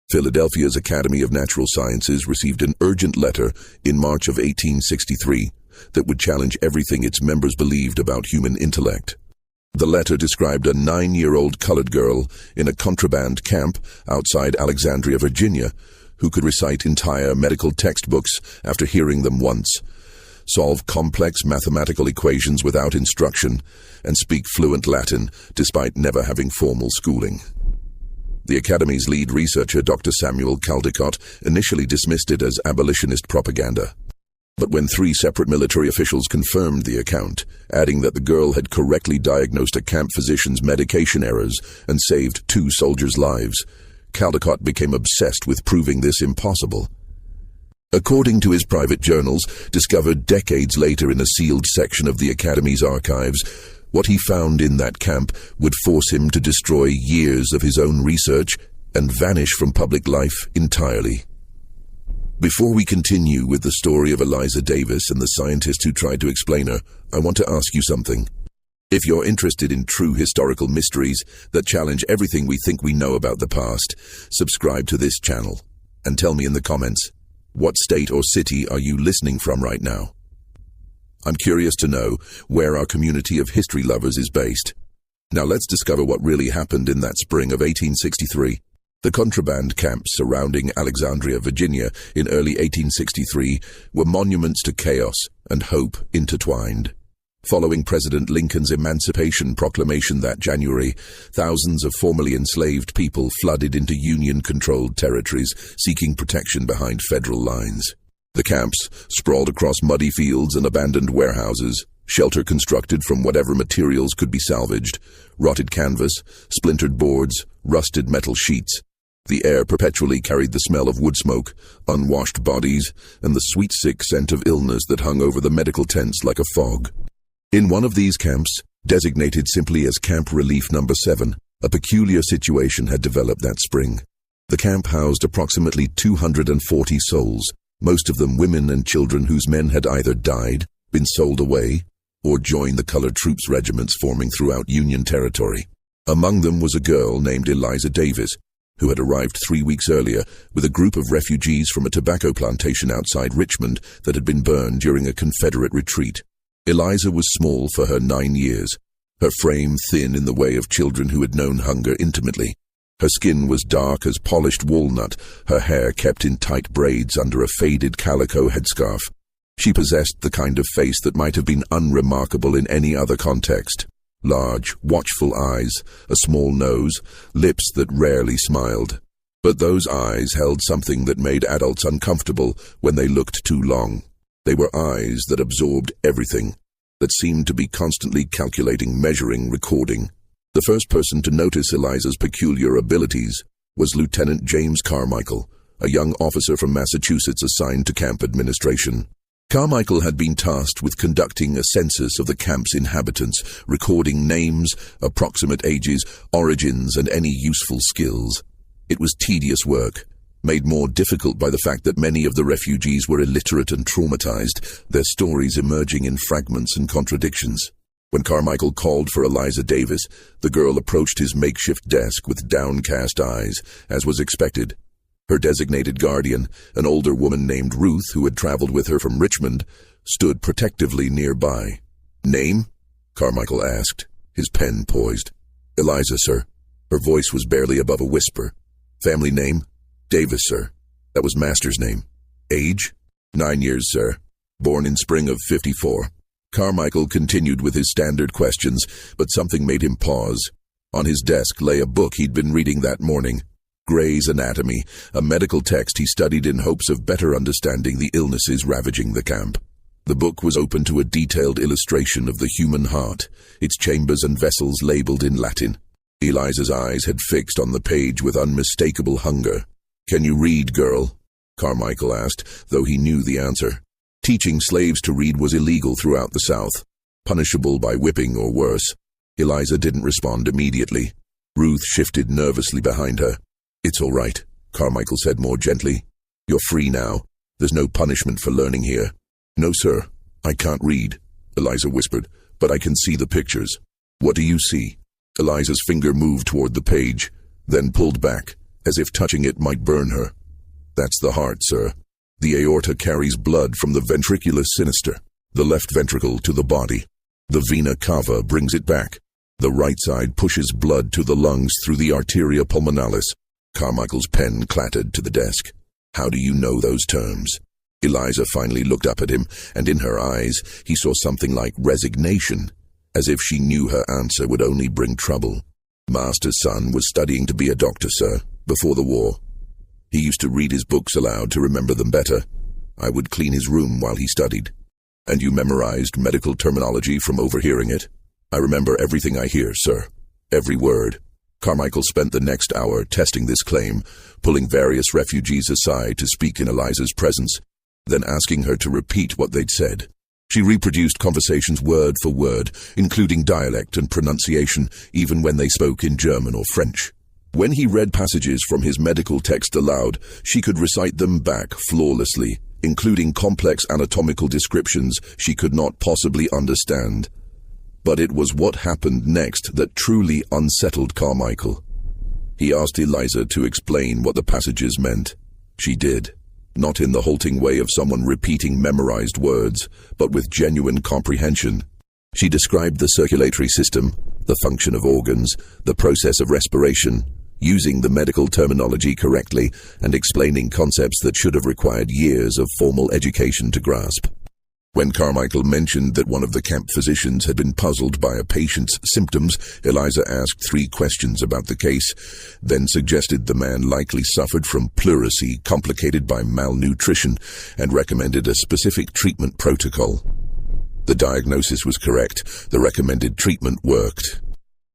Philadelphia's Academy of Natural Sciences received an urgent letter in March of 1863 that would challenge everything its members believed about human intellect. The letter described a 9-year-old colored girl in a contraband camp outside Alexandria, Virginia, who could recite entire medical textbooks after hearing them once, solve complex mathematical equations without instruction, and speak fluent Latin despite never having formal schooling. The Academy's lead researcher, Dr. Samuel Caldecott, initially dismissed it as abolitionist propaganda. But when 3 separate military officials confirmed the account, adding that the girl had correctly diagnosed a camp physician's medication errors and saved 2 soldiers' lives, Caldecott became obsessed with proving this impossible. According to his private journals, discovered decades later in a sealed section of the Academy's archives, what he found in that camp would force him to destroy years of his own research and vanish from public life entirely. Before we continue with the story of Eliza Davis and the scientist who tried to explain her, I want to ask you something. If you're interested in true historical mysteries that challenge everything we think we know about the past, subscribe to this channel and tell me in the comments, what state or city are you listening from right now? I'm curious to know where our community of history lovers is based. Now let's discover what really happened in that spring of 1863. The contraband camps surrounding Alexandria, Virginia in early 1863 were monuments to chaos and hope intertwined. Following President Lincoln's Emancipation Proclamation that January, thousands of formerly enslaved people flooded into Union-controlled territories seeking protection behind federal lines. The camps sprawled across muddy fields and abandoned warehouses, shelter constructed from whatever materials could be salvaged, rotted canvas, splintered boards, rusted metal sheets. The air perpetually carried the smell of wood smoke, unwashed bodies, and the sweet sick scent of illness that hung over the medical tents like a fog. In one of these camps, designated simply as Camp Relief No. 7, a peculiar situation had developed that spring. The camp housed approximately 240 souls, most of them women and children whose men had either died, been sold away, or joined the colored troops regiments forming throughout Union territory. Among them was a girl named Eliza Davis, who had arrived 3 weeks earlier with a group of refugees from a tobacco plantation outside Richmond that had been burned during a Confederate retreat. Eliza was small for her 9 years, her frame thin in the way of children who had known hunger intimately. Her skin was dark as polished walnut, her hair kept in tight braids under a faded calico headscarf. She possessed the kind of face that might have been unremarkable in any other context. Large, watchful eyes, a small nose, lips that rarely smiled. But those eyes held something that made adults uncomfortable when they looked too long. They were eyes that absorbed everything, that seemed to be constantly calculating, measuring, recording. The first person to notice Eliza's peculiar abilities was Lieutenant James Carmichael, a young officer from Massachusetts assigned to camp administration. Carmichael had been tasked with conducting a census of the camp's inhabitants, recording names, approximate ages, origins, and any useful skills. It was tedious work, made more difficult by the fact that many of the refugees were illiterate and traumatized, their stories emerging in fragments and contradictions. When Carmichael called for Eliza Davis, the girl approached his makeshift desk with downcast eyes, as was expected. Her designated guardian, an older woman named Ruth, who had traveled with her from Richmond, stood protectively nearby. "Name?" Carmichael asked, his pen poised. "Eliza, sir." Her voice was barely above a whisper. "Family name?" "Davis, sir." That was master's name. "Age?" 9 years, sir. Born in spring of 54. Carmichael continued with his standard questions, but something made him pause. On his desk lay a book he'd been reading that morning. Gray's Anatomy, a medical text he studied in hopes of better understanding the illnesses ravaging the camp. The book was open to a detailed illustration of the human heart, its chambers and vessels labeled in Latin. Eliza's eyes had fixed on the page with unmistakable hunger. "Can you read, girl?" Carmichael asked, though he knew the answer. Teaching slaves to read was illegal throughout the South, punishable by whipping or worse. Eliza didn't respond immediately. Ruth shifted nervously behind her. "It's all right," Carmichael said more gently. "You're free now. There's no punishment for learning here." "No, sir. I can't read," Eliza whispered, "but I can see the pictures." "What do you see?" Eliza's finger moved toward the page, then pulled back, as if touching it might burn her. "That's the heart, sir. The aorta carries blood from the ventricular sinister, the left ventricle to the body. The vena cava brings it back. The right side pushes blood to the lungs through the arteria pulmonalis." Carmichael's pen clattered to the desk. "How do you know those terms?" Eliza finally looked up at him, and in her eyes he saw something like resignation, as if she knew her answer would only bring trouble. "Master's son was studying to be a doctor, sir, before the war. He used to read his books aloud to remember them better. I would clean his room while he studied." "And you memorized medical terminology from overhearing it?" "I remember everything I hear, sir. Every word." Carmichael spent the next hour testing this claim, pulling various refugees aside to speak in Eliza's presence, then asking her to repeat what they'd said. She reproduced conversations word for word, including dialect and pronunciation, even when they spoke in German or French. When he read passages from his medical text aloud, she could recite them back flawlessly, including complex anatomical descriptions she could not possibly understand. But it was what happened next that truly unsettled Carmichael. He asked Eliza to explain what the passages meant. She did, not in the halting way of someone repeating memorized words, but with genuine comprehension. She described the circulatory system, the function of organs, the process of respiration, using the medical terminology correctly and explaining concepts that should have required years of formal education to grasp. When Carmichael mentioned that one of the camp physicians had been puzzled by a patient's symptoms, Eliza asked 3 questions about the case, then suggested the man likely suffered from pleurisy complicated by malnutrition and recommended a specific treatment protocol. The diagnosis was correct. The recommended treatment worked.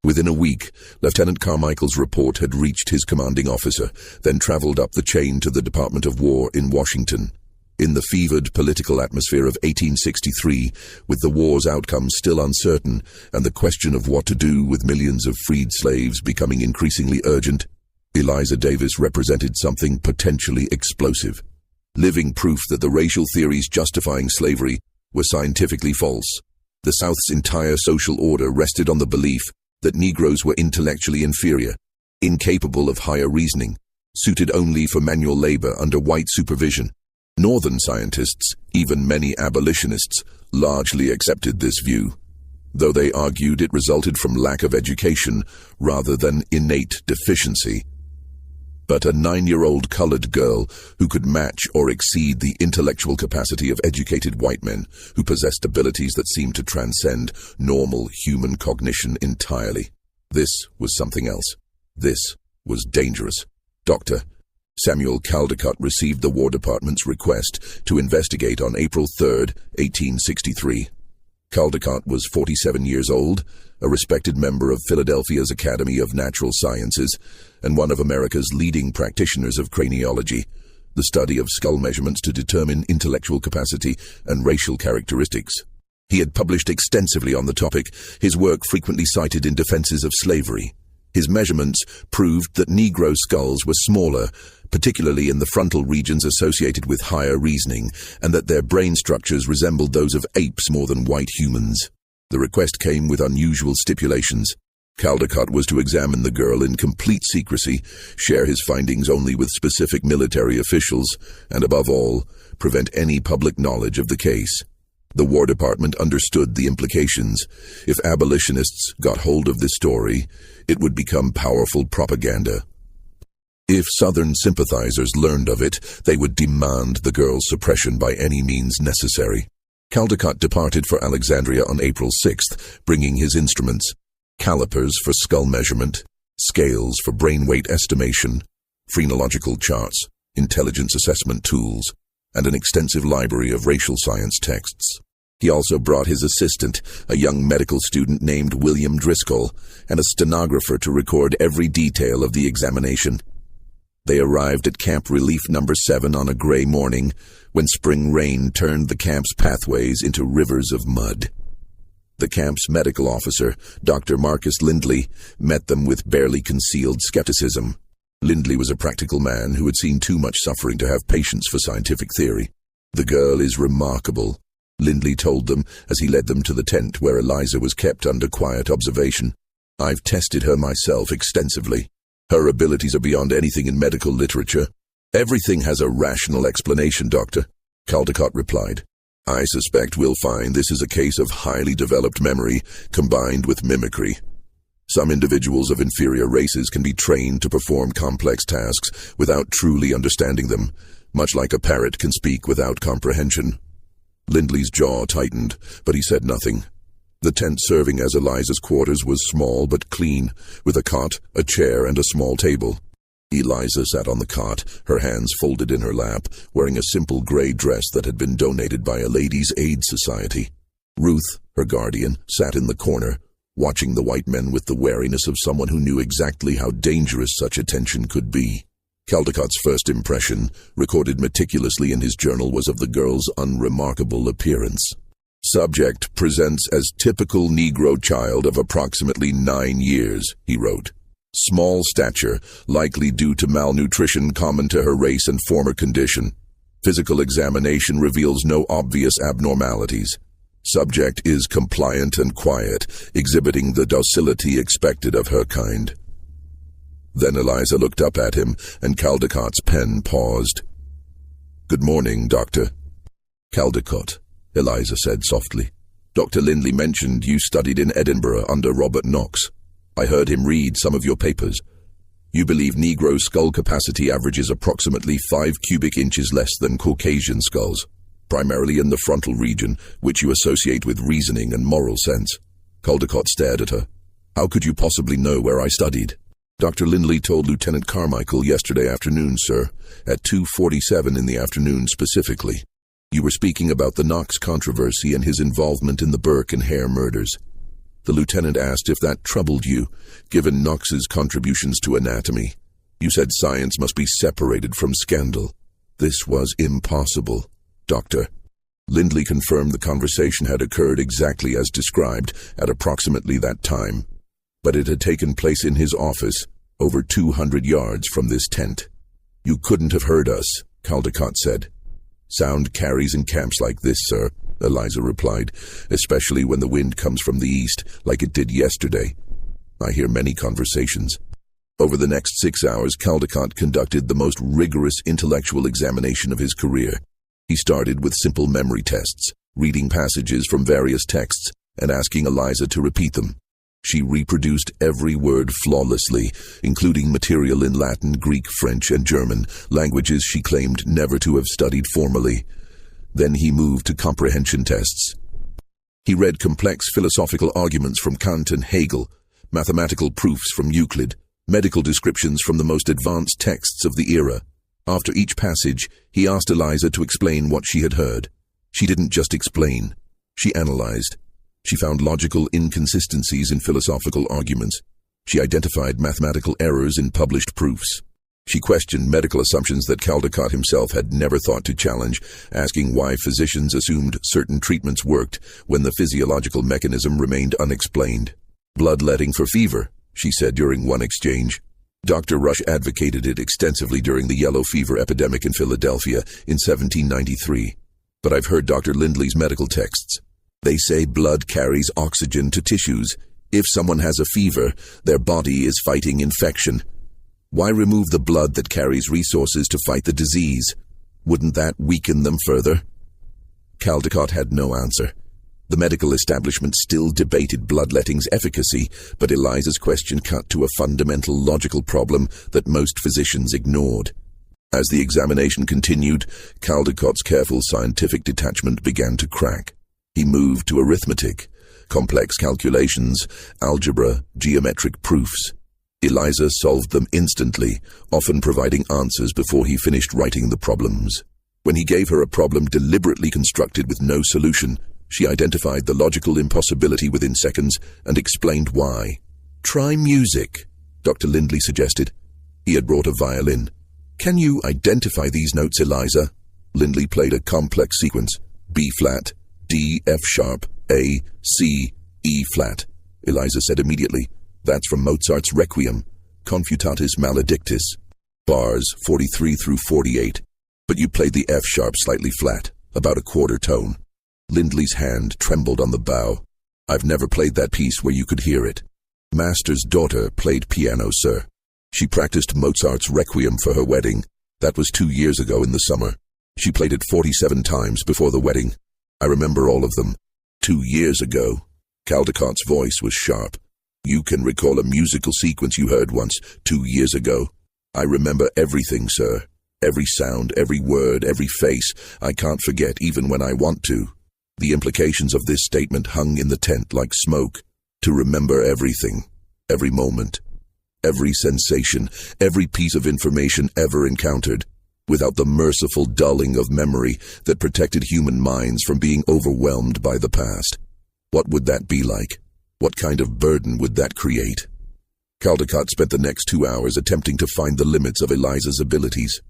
Within a week, Lieutenant Carmichael's report had reached his commanding officer, then traveled up the chain to the Department of War in Washington. In the fevered political atmosphere of 1863, with the war's outcome still uncertain and the question of what to do with millions of freed slaves becoming increasingly urgent, Eliza Davis represented something potentially explosive. Living proof that the racial theories justifying slavery were scientifically false. The South's entire social order rested on the belief that Negroes were intellectually inferior, incapable of higher reasoning, suited only for manual labor under white supervision. Northern scientists, even many abolitionists, largely accepted this view, though they argued it resulted from lack of education rather than innate deficiency. But a 9-year-old colored girl who could match or exceed the intellectual capacity of educated white men who possessed abilities that seemed to transcend normal human cognition entirely. This was something else. This was dangerous. Dr. Samuel Caldecott received the War Department's request to investigate on April 3, 1863. Caldecott was 47 years old, a respected member of Philadelphia's Academy of Natural Sciences, and one of America's leading practitioners of craniology, the study of skull measurements to determine intellectual capacity and racial characteristics. He had published extensively on the topic, his work frequently cited in defenses of slavery. His measurements proved that Negro skulls were smaller, particularly in the frontal regions associated with higher reasoning, and that their brain structures resembled those of apes more than white humans. The request came with unusual stipulations. Caldecott was to examine the girl in complete secrecy, share his findings only with specific military officials, and above all, prevent any public knowledge of the case. The War Department understood the implications. If abolitionists got hold of this story, it would become powerful propaganda. If Southern sympathizers learned of it, they would demand the girl's suppression by any means necessary. Caldecott departed for Alexandria on April 6th, bringing his instruments: calipers for skull measurement, scales for brain weight estimation, phrenological charts, intelligence assessment tools, and an extensive library of racial science texts. He also brought his assistant, a young medical student named William Driscoll, and a stenographer to record every detail of the examination. They arrived at Camp Relief No. 7 on a gray morning, when spring rain turned the camp's pathways into rivers of mud. The camp's medical officer, Dr. Marcus Lindley, met them with barely concealed skepticism. Lindley was a practical man who had seen too much suffering to have patience for scientific theory. "The girl is remarkable," Lindley told them as he led them to the tent where Eliza was kept under quiet observation. "I've tested her myself extensively. Her abilities are beyond anything in medical literature. Everything has a rational explanation, Doctor, Caldecott replied. I suspect we'll find this is a case of highly developed memory combined with mimicry. Some individuals of inferior races can be trained to perform complex tasks without truly understanding them, much like a parrot can speak without comprehension. Lindley's jaw tightened, but he said nothing. The tent serving as Eliza's quarters was small but clean, with a cot, a chair, and a small table. Eliza sat on the cot, her hands folded in her lap, wearing a simple gray dress that had been donated by a Ladies' Aid Society. Ruth, her guardian, sat in the corner, watching the white men with the wariness of someone who knew exactly how dangerous such attention could be. Caldecott's first impression, recorded meticulously in his journal, was of the girl's unremarkable appearance. Subject presents as typical Negro child of approximately 9 years, he wrote. Small stature, likely due to malnutrition common to her race and former condition. Physical examination reveals no obvious abnormalities. Subject is compliant and quiet, exhibiting the docility expected of her kind. Then Eliza looked up at him, and Caldecott's pen paused. Good morning, Doctor. Caldecott, Eliza said softly. Dr. Lindley mentioned you studied in Edinburgh under Robert Knox. I heard him read some of your papers. You believe Negro skull capacity averages approximately 5 cubic inches less than Caucasian skulls, primarily in the frontal region, which you associate with reasoning and moral sense. Caldecott stared at her. How could you possibly know where I studied? Dr. Lindley told Lieutenant Carmichael yesterday afternoon, sir, at 2:47 in the afternoon specifically. You were speaking about the Knox controversy and his involvement in the Burke and Hare murders. The lieutenant asked if that troubled you, given Knox's contributions to anatomy. You said science must be separated from scandal. This was impossible, Doctor. Lindley confirmed the conversation had occurred exactly as described at approximately that time, but it had taken place in his office, over 200 yards from this tent. You couldn't have heard us, Caldecott said. Sound carries in camps like this, sir, Eliza replied, especially when the wind comes from the east, like it did yesterday. I hear many conversations. Over the next 6 hours, Caldecott conducted the most rigorous intellectual examination of his career. He started with simple memory tests, reading passages from various texts and asking Eliza to repeat them. She reproduced every word flawlessly, including material in Latin, Greek, French, and German, languages she claimed never to have studied formally. Then he moved to comprehension tests. He read complex philosophical arguments from Kant and Hegel, mathematical proofs from Euclid, medical descriptions from the most advanced texts of the era. After each passage, he asked Eliza to explain what she had heard. She didn't just explain. She analyzed. She found logical inconsistencies in philosophical arguments. She identified mathematical errors in published proofs. She questioned medical assumptions that Caldecott himself had never thought to challenge, asking why physicians assumed certain treatments worked when the physiological mechanism remained unexplained. Bloodletting for fever, she said during one exchange. Dr. Rush advocated it extensively during the yellow fever epidemic in Philadelphia in 1793. But I've heard Dr. Lindley's medical texts. They say blood carries oxygen to tissues. If someone has a fever, their body is fighting infection. Why remove the blood that carries resources to fight the disease? Wouldn't that weaken them further? Caldecott had no answer. The medical establishment still debated bloodletting's efficacy, but Eliza's question cut to a fundamental logical problem that most physicians ignored. As the examination continued, Caldecott's careful scientific detachment began to crack. He moved to arithmetic, complex calculations, algebra, geometric proofs. Eliza solved them instantly, often providing answers before he finished writing the problems. When he gave her a problem deliberately constructed with no solution, she identified the logical impossibility within seconds and explained why. Try music, Dr. Lindley suggested. He had brought a violin. Can you identify these notes, Eliza? Lindley played a complex sequence. B-flat, D, F-sharp, A, C, E-flat. Eliza said immediately. That's from Mozart's Requiem, Confutatis Maledictus. Bars 43 through 48. But you played the F-sharp slightly flat, about a quarter tone. Lindley's hand trembled on the bow. I've never played that piece where you could hear it. Master's daughter played piano, sir. She practiced Mozart's Requiem for her wedding. That was 2 years ago in the summer. She played it 47 times before the wedding. I remember all of them. 2 years ago. Caldecott's voice was sharp. You can recall a musical sequence you heard once, 2 years ago. I remember everything, sir. Every sound, every word, every face. I can't forget even when I want to. The implications of this statement hung in the tent like smoke. To remember everything. Every moment. Every sensation. Every piece of information ever encountered. Without the merciful dulling of memory that protected human minds from being overwhelmed by the past. What would that be like? What kind of burden would that create? Caldecott spent the next 2 hours attempting to find the limits of Eliza's abilities.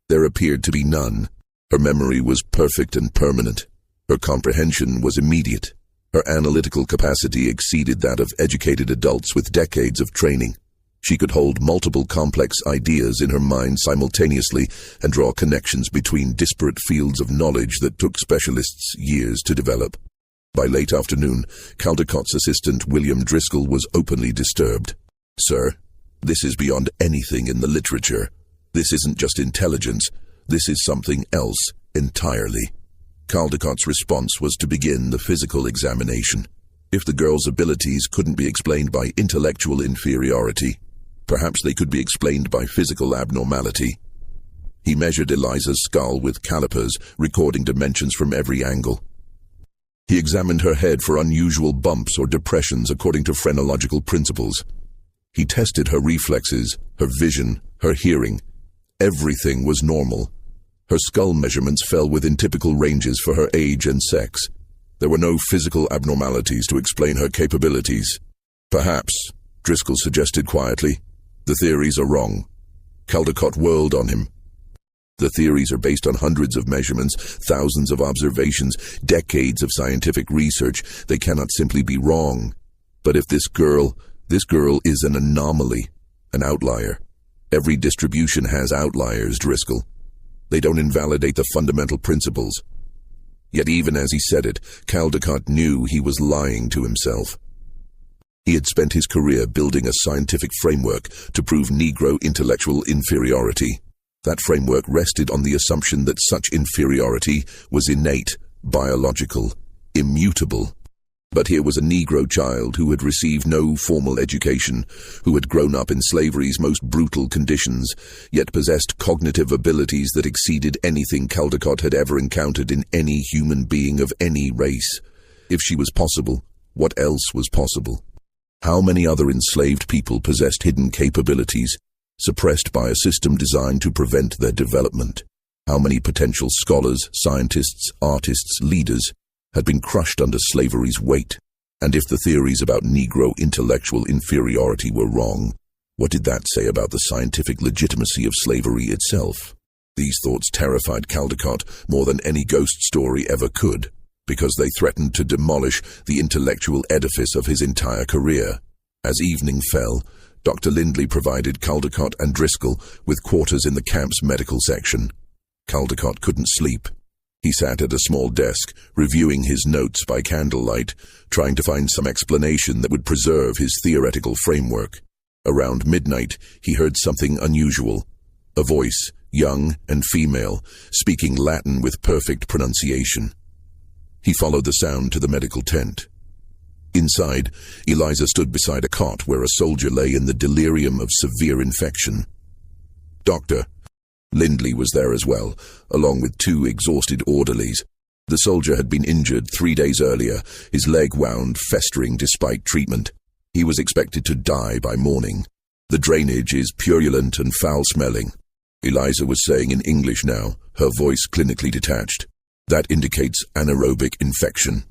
There appeared to be none. Her memory was perfect and permanent. Her comprehension was immediate. Her analytical capacity exceeded that of educated adults with decades of training. She could hold multiple complex ideas in her mind simultaneously and draw connections between disparate fields of knowledge that took specialists years to develop. By late afternoon, Caldecott's assistant William Driscoll was openly disturbed. Sir, this is beyond anything in the literature. This isn't just intelligence. This is something else entirely. Caldecott's response was to begin the physical examination. If the girl's abilities couldn't be explained by intellectual inferiority, perhaps they could be explained by physical abnormality. He measured Eliza's skull with calipers, recording dimensions from every angle. He examined her head for unusual bumps or depressions according to phrenological principles. He tested her reflexes, her vision, her hearing. Everything was normal. Her skull measurements fell within typical ranges for her age and sex. There were no physical abnormalities to explain her capabilities. Perhaps, Driscoll suggested quietly, the theories are wrong. Caldecott whirled on him. The theories are based on hundreds of measurements, thousands of observations, decades of scientific research. They cannot simply be wrong. But if this girl is an anomaly, an outlier. Every distribution has outliers, Driscoll. They don't invalidate the fundamental principles. Yet even as he said it, Caldecott knew he was lying to himself. He had spent his career building a scientific framework to prove Negro intellectual inferiority. That framework rested on the assumption that such inferiority was innate, biological, immutable. But here was a Negro child who had received no formal education, who had grown up in slavery's most brutal conditions, yet possessed cognitive abilities that exceeded anything Caldecott had ever encountered in any human being of any race. If she was possible, what else was possible? How many other enslaved people possessed hidden capabilities, suppressed by a system designed to prevent their development? How many potential scholars, scientists, artists, leaders had been crushed under slavery's weight? And if the theories about Negro intellectual inferiority were wrong, what did that say about the scientific legitimacy of slavery itself? These thoughts terrified Caldecott more than any ghost story ever could, because they threatened to demolish the intellectual edifice of his entire career. As evening fell, Dr. Lindley provided Caldecott and Driscoll with quarters in the camp's medical section. Caldecott couldn't sleep. He sat at a small desk, reviewing his notes by candlelight, trying to find some explanation that would preserve his theoretical framework. Around midnight, he heard something unusual. A voice, young and female, speaking Latin with perfect pronunciation. He followed the sound to the medical tent. Inside, Eliza stood beside a cot where a soldier lay in the delirium of severe infection. Doctor. Lindley was there as well, along with 2 exhausted orderlies. The soldier had been injured 3 days earlier, his leg wound, festering despite treatment. He was expected to die by morning. The drainage is purulent and foul-smelling. Eliza was saying in English now, her voice clinically detached. That indicates anaerobic infection.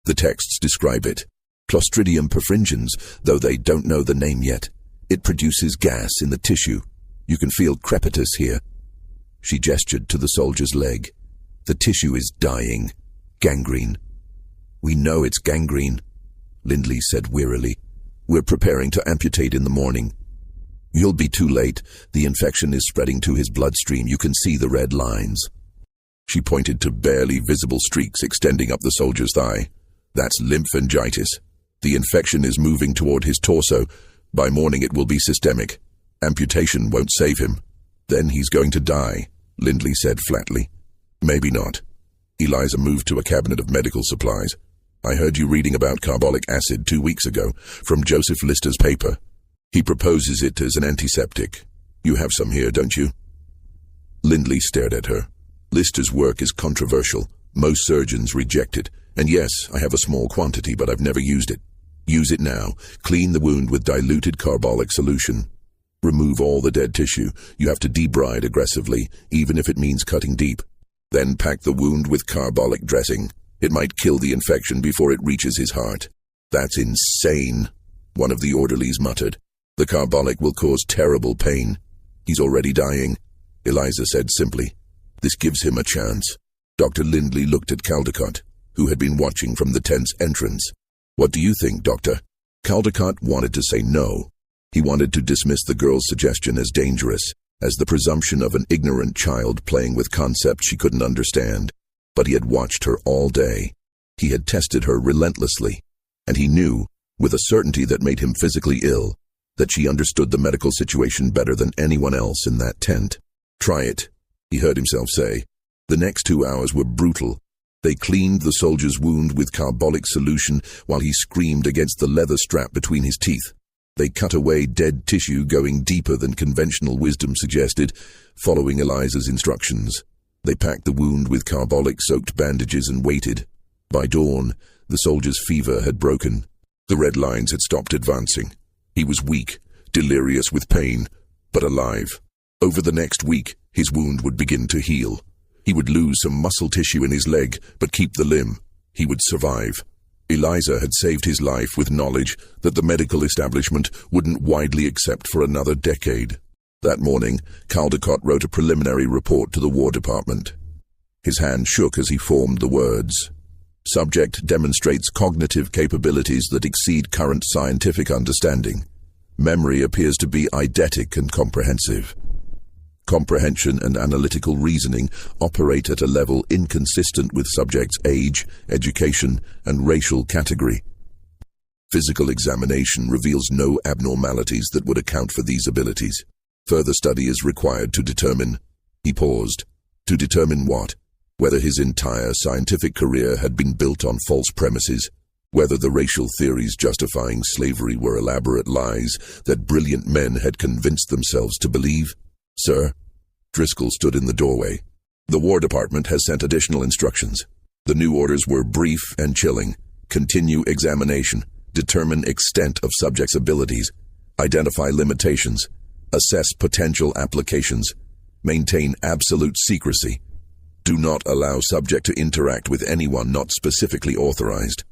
The texts describe it. Clostridium perfringens, though they don't know the name yet. It produces gas in the tissue. You can feel crepitus here. She gestured to the soldier's leg. The tissue is dying. Gangrene. We know it's gangrene, Lindley said wearily. We're preparing to amputate in the morning. You'll be too late. The infection is spreading to his bloodstream. You can see the red lines. She pointed to barely visible streaks extending up the soldier's thigh. That's lymphangitis. The infection is moving toward his torso. By morning it will be systemic. Amputation won't save him. Then he's going to die, Lindley said flatly. Maybe not. Eliza moved to a cabinet of medical supplies. I heard you reading about carbolic acid 2 weeks ago from Joseph Lister's paper. He proposes it as an antiseptic. You have some here, don't you? Lindley stared at her. Lister's work is controversial. Most surgeons reject it. And yes, I have a small quantity, but I've never used it. Use it now. Clean the wound with diluted carbolic solution. Remove all the dead tissue. You have to debride aggressively, even if it means cutting deep. Then pack the wound with carbolic dressing. It might kill the infection before it reaches his heart. That's insane, one of the orderlies muttered. The carbolic will cause terrible pain. He's already dying, Eliza said simply. This gives him a chance. Dr. Lindley looked at Caldecott, who had been watching from the tent's entrance. What do you think, Doctor? Caldecott wanted to say no. He wanted to dismiss the girl's suggestion as dangerous, as the presumption of an ignorant child playing with concepts she couldn't understand. But he had watched her all day. He had tested her relentlessly, and he knew, with a certainty that made him physically ill, that she understood the medical situation better than anyone else in that tent. Try it, he heard himself say. The next 2 hours were brutal. They cleaned the soldier's wound with carbolic solution while he screamed against the leather strap between his teeth. They cut away dead tissue going deeper than conventional wisdom suggested, following Eliza's instructions. They packed the wound with carbolic-soaked bandages and waited. By dawn, the soldier's fever had broken. The red lines had stopped advancing. He was weak, delirious with pain, but alive. Over the next week, his wound would begin to heal. He would lose some muscle tissue in his leg, but keep the limb. He would survive. Eliza had saved his life with knowledge that the medical establishment wouldn't widely accept for another decade. That morning, Caldecott wrote a preliminary report to the War Department. His hand shook as he formed the words. Subject demonstrates cognitive capabilities that exceed current scientific understanding. Memory appears to be eidetic and comprehensive. Comprehension and analytical reasoning operate at a level inconsistent with subject's age, education, and racial category. Physical examination reveals no abnormalities that would account for these abilities. Further study is required to determine. He paused. To determine what? Whether his entire scientific career had been built on false premises, whether the racial theories justifying slavery were elaborate lies that brilliant men had convinced themselves to believe. Sir, Driscoll stood in the doorway. The War Department has sent additional instructions. The new orders were brief and chilling. Continue examination. Determine extent of subject's abilities. Identify limitations. Assess potential applications. Maintain absolute secrecy. Do not allow subject to interact with anyone not specifically authorized.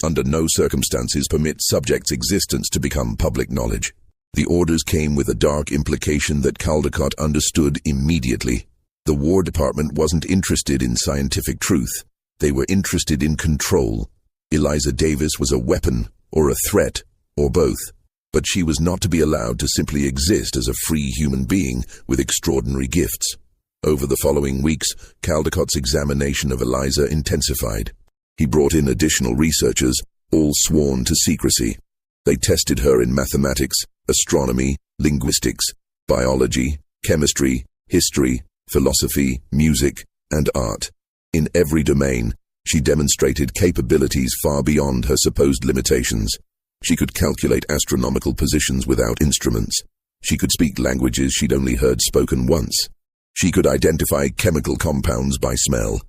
Under no circumstances permit subject's existence to become public knowledge. The orders came with a dark implication that Caldecott understood immediately. The War Department wasn't interested in scientific truth. They were interested in control. Eliza Davis was a weapon, or a threat, or both. But she was not to be allowed to simply exist as a free human being with extraordinary gifts. Over the following weeks, Caldecott's examination of Eliza intensified. He brought in additional researchers, all sworn to secrecy. They tested her in mathematics, astronomy, linguistics, biology, chemistry, history, philosophy, music, and art. In every domain, she demonstrated capabilities far beyond her supposed limitations. She could calculate astronomical positions without instruments. She could speak languages she'd only heard spoken once. She could identify chemical compounds by smell.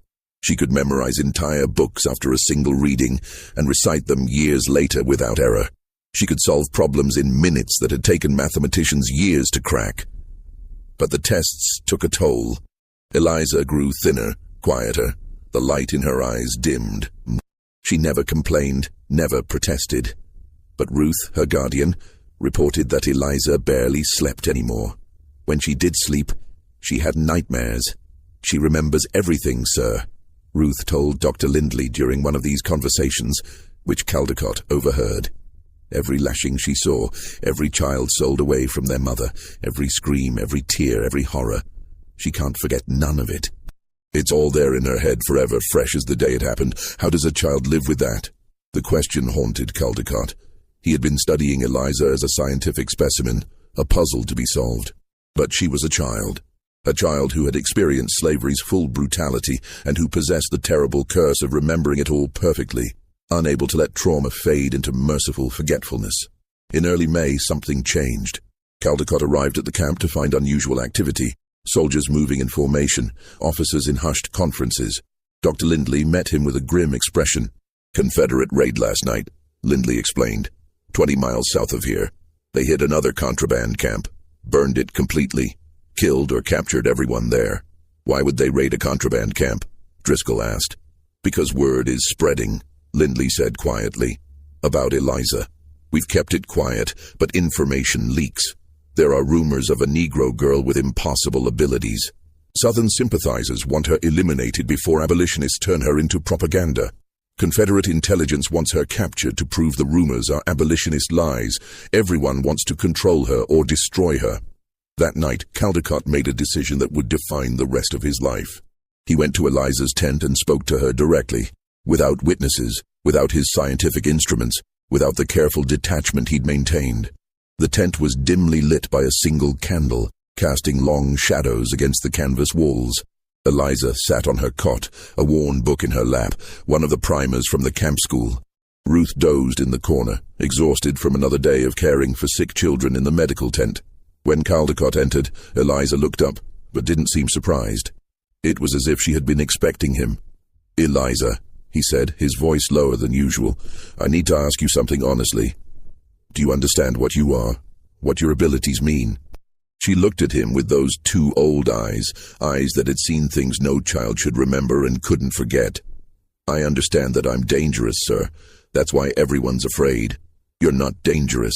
She could memorize entire books after a single reading and recite them years later without error. She could solve problems in minutes that had taken mathematicians years to crack. But the tests took a toll. Eliza grew thinner, quieter. The light in her eyes dimmed. She never complained, never protested. But Ruth, her guardian, reported that Eliza barely slept anymore. When she did sleep, she had nightmares. She remembers everything, sir, Ruth told Dr. Lindley during one of these conversations, which Caldecott overheard. Every lashing she saw, every child sold away from their mother, every scream, every tear, every horror. She can't forget none of it. It's all there in her head forever, fresh as the day it happened. How does a child live with that? The question haunted Caldecott. He had been studying Eliza as a scientific specimen, a puzzle to be solved. But she was a child who had experienced slavery's full brutality and who possessed the terrible curse of remembering it all perfectly, unable to let trauma fade into merciful forgetfulness. In early May, something changed. Caldecott arrived at the camp to find unusual activity, soldiers moving in formation, officers in hushed conferences. Dr. Lindley met him with a grim expression. "Confederate raid last night," Lindley explained. 20 miles south of here. They hit another contraband camp, burned it completely, killed or captured everyone there. "Why would they raid a contraband camp?" Driscoll asked. "Because word is spreading," Lindley said quietly. "About Eliza. We've kept it quiet, but information leaks. There are rumors of a Negro girl with impossible abilities. Southern sympathizers want her eliminated before abolitionists turn her into propaganda. Confederate intelligence wants her captured to prove the rumors are abolitionist lies. Everyone wants to control her or destroy her." That night, Caldecott made a decision that would define the rest of his life. He went to Eliza's tent and spoke to her directly, without witnesses, without his scientific instruments, without the careful detachment he'd maintained. The tent was dimly lit by a single candle, casting long shadows against the canvas walls. Eliza sat on her cot, a worn book in her lap, one of the primers from the camp school. Ruth dozed in the corner, exhausted from another day of caring for sick children in the medical tent. When Caldecott entered, Eliza looked up, but didn't seem surprised. It was as if she had been expecting him. "Eliza," he said, his voice lower than usual, "I need to ask you something honestly. Do you understand what you are? What your abilities mean?" She looked at him with those two old eyes that had seen things no child should remember and couldn't forget. "I understand that I'm dangerous, sir. That's why everyone's afraid. You're not dangerous.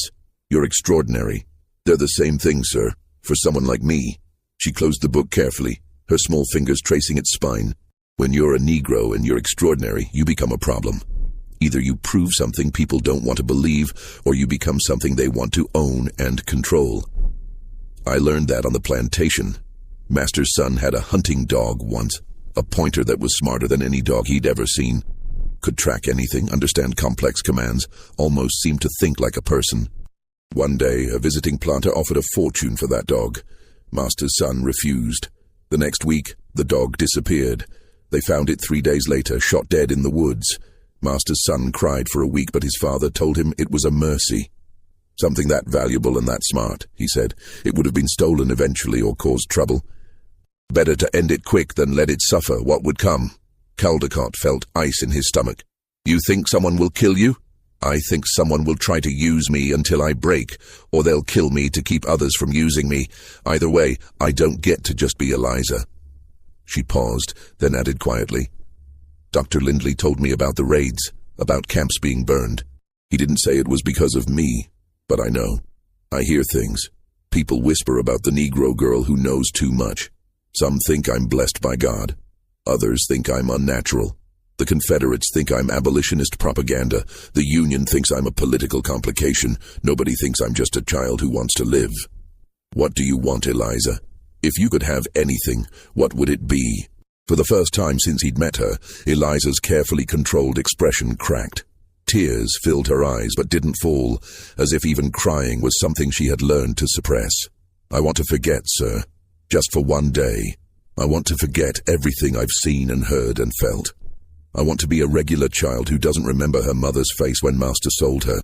You're extraordinary. They're the same thing, sir, for someone like me." She closed the book carefully, her small fingers tracing its spine. "When you're a Negro and you're extraordinary, you become a problem. Either you prove something people don't want to believe, or you become something they want to own and control. I learned that on the plantation. Master's son had a hunting dog once, a pointer that was smarter than any dog he'd ever seen. Could track anything, understand complex commands, almost seemed to think like a person. One day, a visiting planter offered a fortune for that dog. Master's son refused. The next week, the dog disappeared. They found it 3 days later, shot dead in the woods. Master's son cried for a week, but his father told him it was a mercy. Something that valuable and that smart, he said. It would have been stolen eventually or caused trouble. Better to end it quick than let it suffer what would come. Caldecott felt ice in his stomach. "You think someone will kill you? I think someone will try to use me until I break, or they'll kill me to keep others from using me. Either way, I don't get to just be Eliza." She paused, then added quietly, "Dr. Lindley told me about the raids, about camps being burned. He didn't say it was because of me, but I know. I hear things. People whisper about the Negro girl who knows too much. Some think I'm blessed by God. Others think I'm unnatural. The Confederates think I'm abolitionist propaganda. The Union thinks I'm a political complication. Nobody thinks I'm just a child who wants to live. What do you want, Eliza? If you could have anything, what would it be?" For the first time since he'd met her, Eliza's carefully controlled expression cracked. Tears filled her eyes but didn't fall, as if even crying was something she had learned to suppress. "I want to forget, sir. Just for one day. I want to forget everything I've seen and heard and felt. I want to be a regular child who doesn't remember her mother's face when Master sold her,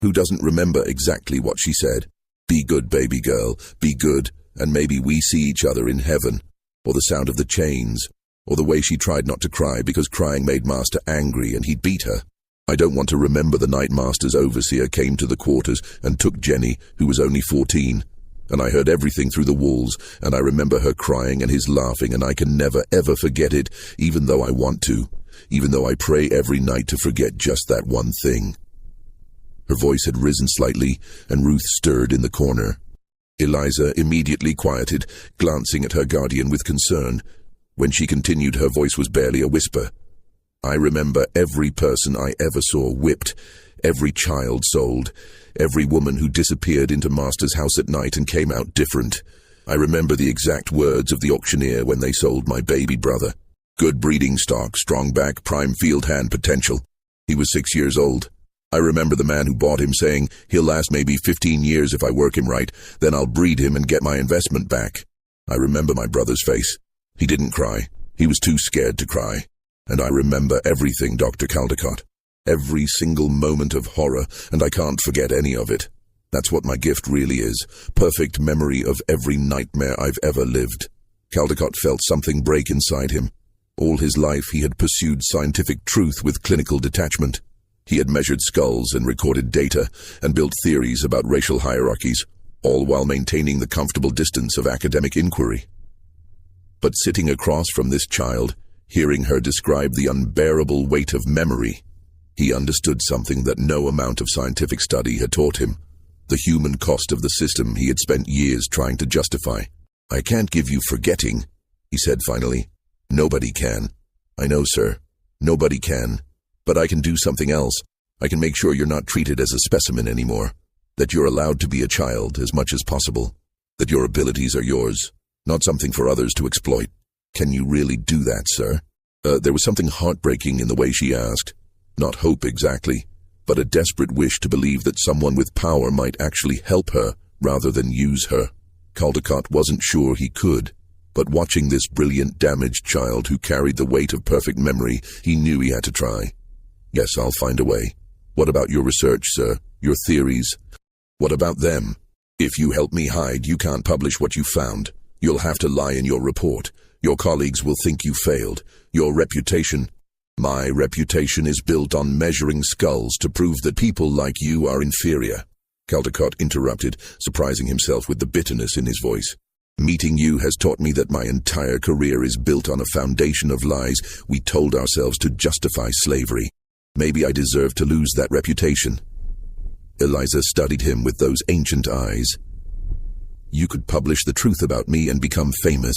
who doesn't remember exactly what she said. Be good, baby girl, be good, and maybe we see each other in heaven, or the sound of the chains, or the way she tried not to cry because crying made Master angry and he'd beat her. I don't want to remember the night Master's overseer came to the quarters and took Jenny, who was only 14, and I heard everything through the walls, and I remember her crying and his laughing, and I can never ever forget it, even though I want to, even though I pray every night to forget just that one thing." Her voice had risen slightly, and Ruth stirred in the corner. Eliza immediately quieted, glancing at her guardian with concern. When she continued, her voice was barely a whisper. "I remember every person I ever saw whipped, every child sold, every woman who disappeared into Master's house at night and came out different. I remember the exact words of the auctioneer when they sold my baby brother. Good breeding stock, strong back, prime field hand potential. He was 6 years old. I remember the man who bought him saying, "He'll last maybe 15 years if I work him right, then I'll breed him and get my investment back." I remember my brother's face. He didn't cry. He was too scared to cry. And I remember everything, Dr. Caldecott. Every single moment of horror, and I can't forget any of it. That's what my gift really is. Perfect memory of every nightmare I've ever lived. Caldecott felt something break inside him. All his life he had pursued scientific truth with clinical detachment. He had measured skulls and recorded data and built theories about racial hierarchies, all while maintaining the comfortable distance of academic inquiry. But sitting across from this child, hearing her describe the unbearable weight of memory, he understood something that no amount of scientific study had taught him. The human cost of the system he had spent years trying to justify. "I can't give you forgetting," he said finally. "Nobody can." "I know, sir. Nobody can. But I can do something else. I can make sure you're not treated as a specimen anymore. That you're allowed to be a child as much as possible. That your abilities are yours, not something for others to exploit." "Can you really do that, sir?" There was something heartbreaking in the way she asked. Not hope exactly, but a desperate wish to believe that someone with power might actually help her rather than use her. Caldecott wasn't sure he could, but watching this brilliant, damaged child who carried the weight of perfect memory, he knew he had to try. "Yes, I'll find a way. What about your research, sir? Your theories? What about them? If you help me hide, you can't publish what you found. You'll have to lie in your report. Your colleagues will think you failed. Your reputation..." "My reputation is built on measuring skulls to prove that people like you are inferior," Caldecott interrupted, surprising himself with the bitterness in his voice. "Meeting you has taught me that my entire career is built on a foundation of lies we told ourselves to justify slavery. Maybe I deserve to lose that reputation." Eliza studied him with those ancient eyes. "You could publish the truth about me and become famous.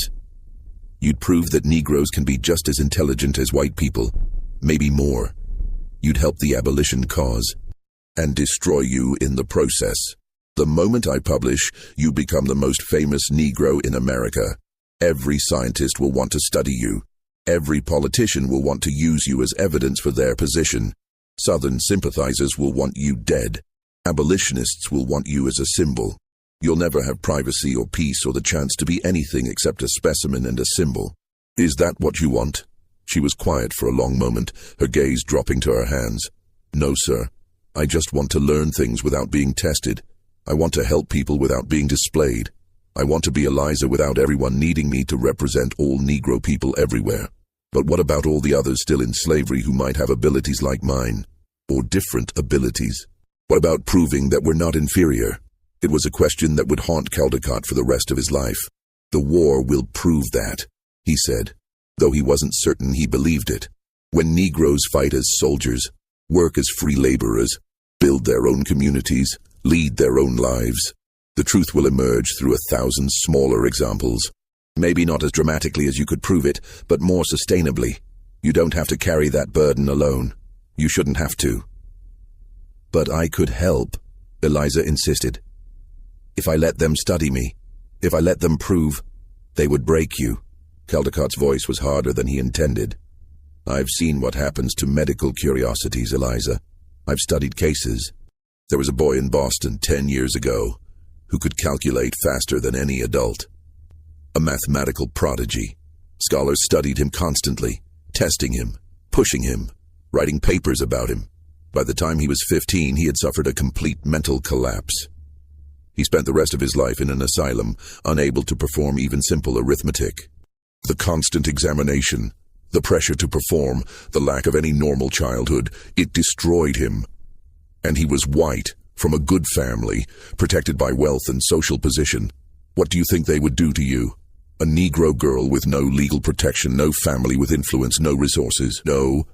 You'd prove that Negroes can be just as intelligent as white people, maybe more. You'd help the abolition cause, and destroy you in the process. The moment I publish, you become the most famous Negro in America. Every scientist will want to study you. Every politician will want to use you as evidence for their position. Southern sympathizers will want you dead. Abolitionists will want you as a symbol. You'll never have privacy or peace or the chance to be anything except a specimen and a symbol. Is that what you want?" She was quiet for a long moment, her gaze dropping to her hands. "No, sir. I just want to learn things without being tested. I want to help people without being displayed. I want to be Eliza without everyone needing me to represent all Negro people everywhere. But what about all the others still in slavery who might have abilities like mine? Or different abilities? What about proving that we're not inferior?" It was a question that would haunt Caldecott for the rest of his life. "The war will prove that," he said, though he wasn't certain he believed it. "When Negroes fight as soldiers, work as free laborers, build their own communities, lead their own lives, the truth will emerge through 1,000 smaller examples. Maybe not as dramatically as you could prove it, but more sustainably. You don't have to carry that burden alone. You shouldn't have to." "But I could help," Eliza insisted. "If I let them study me, if I let them prove, they would break you." Caldecott's voice was harder than he intended. "I've seen what happens to medical curiosities, Eliza. I've studied cases. There was a boy in Boston 10 years ago who could calculate faster than any adult. A mathematical prodigy. Scholars studied him constantly, testing him, pushing him, writing papers about him. By the time he was 15, he had suffered a complete mental collapse. He spent the rest of his life in an asylum, unable to perform even simple arithmetic. The constant examination, the pressure to perform, the lack of any normal childhood, it destroyed him. And he was white, from a good family, protected by wealth and social position. What do you think they would do to you? A Negro girl with no legal protection, no family with influence, no resources. No,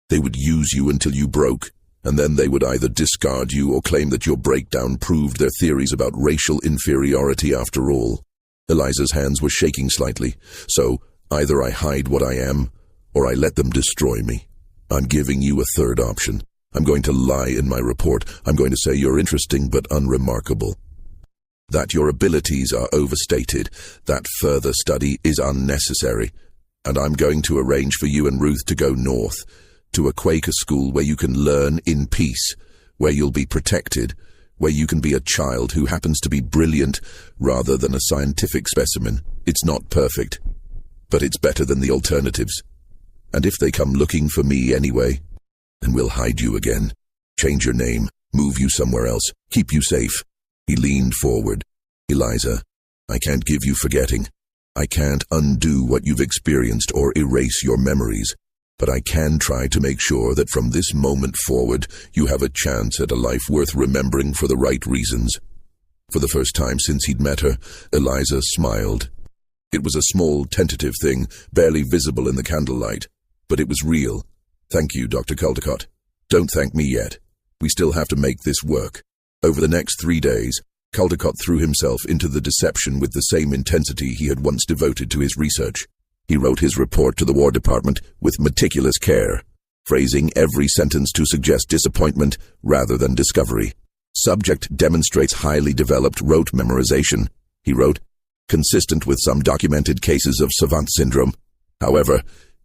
they would use you until you broke. And then they would either discard you or claim that your breakdown proved their theories about racial inferiority after all." Eliza's hands were shaking slightly. "So, either I hide what I am, or I let them destroy me. I'm giving you a third option. I'm going to lie in my report. I'm going to say you're interesting but unremarkable. That your abilities are overstated. That further study is unnecessary. And I'm going to arrange for you and Ruth to go north, to a Quaker school where you can learn in peace, where you'll be protected, where you can be a child who happens to be brilliant rather than a scientific specimen. It's not perfect, but it's better than the alternatives. And if they come looking for me anyway, then we'll hide you again, change your name, move you somewhere else, keep you safe. He leaned forward. Eliza, I can't give you forgetting. I can't undo what you've experienced or erase your memories, but I can try to make sure that from this moment forward, you have a chance at a life worth remembering for the right reasons. For the first time since he'd met her, Eliza smiled. It was a small, tentative thing, barely visible in the candlelight, but it was real. Thank you, Dr. Caldecott. Don't thank me yet. We still have to make this work. Over the next 3 days, Caldecott threw himself into the deception with the same intensity he had once devoted to his research. He wrote his report to the War Department with meticulous care, phrasing every sentence to suggest disappointment rather than discovery. Subject demonstrates highly developed rote memorization, he wrote, consistent with some documented cases of savant syndrome. However,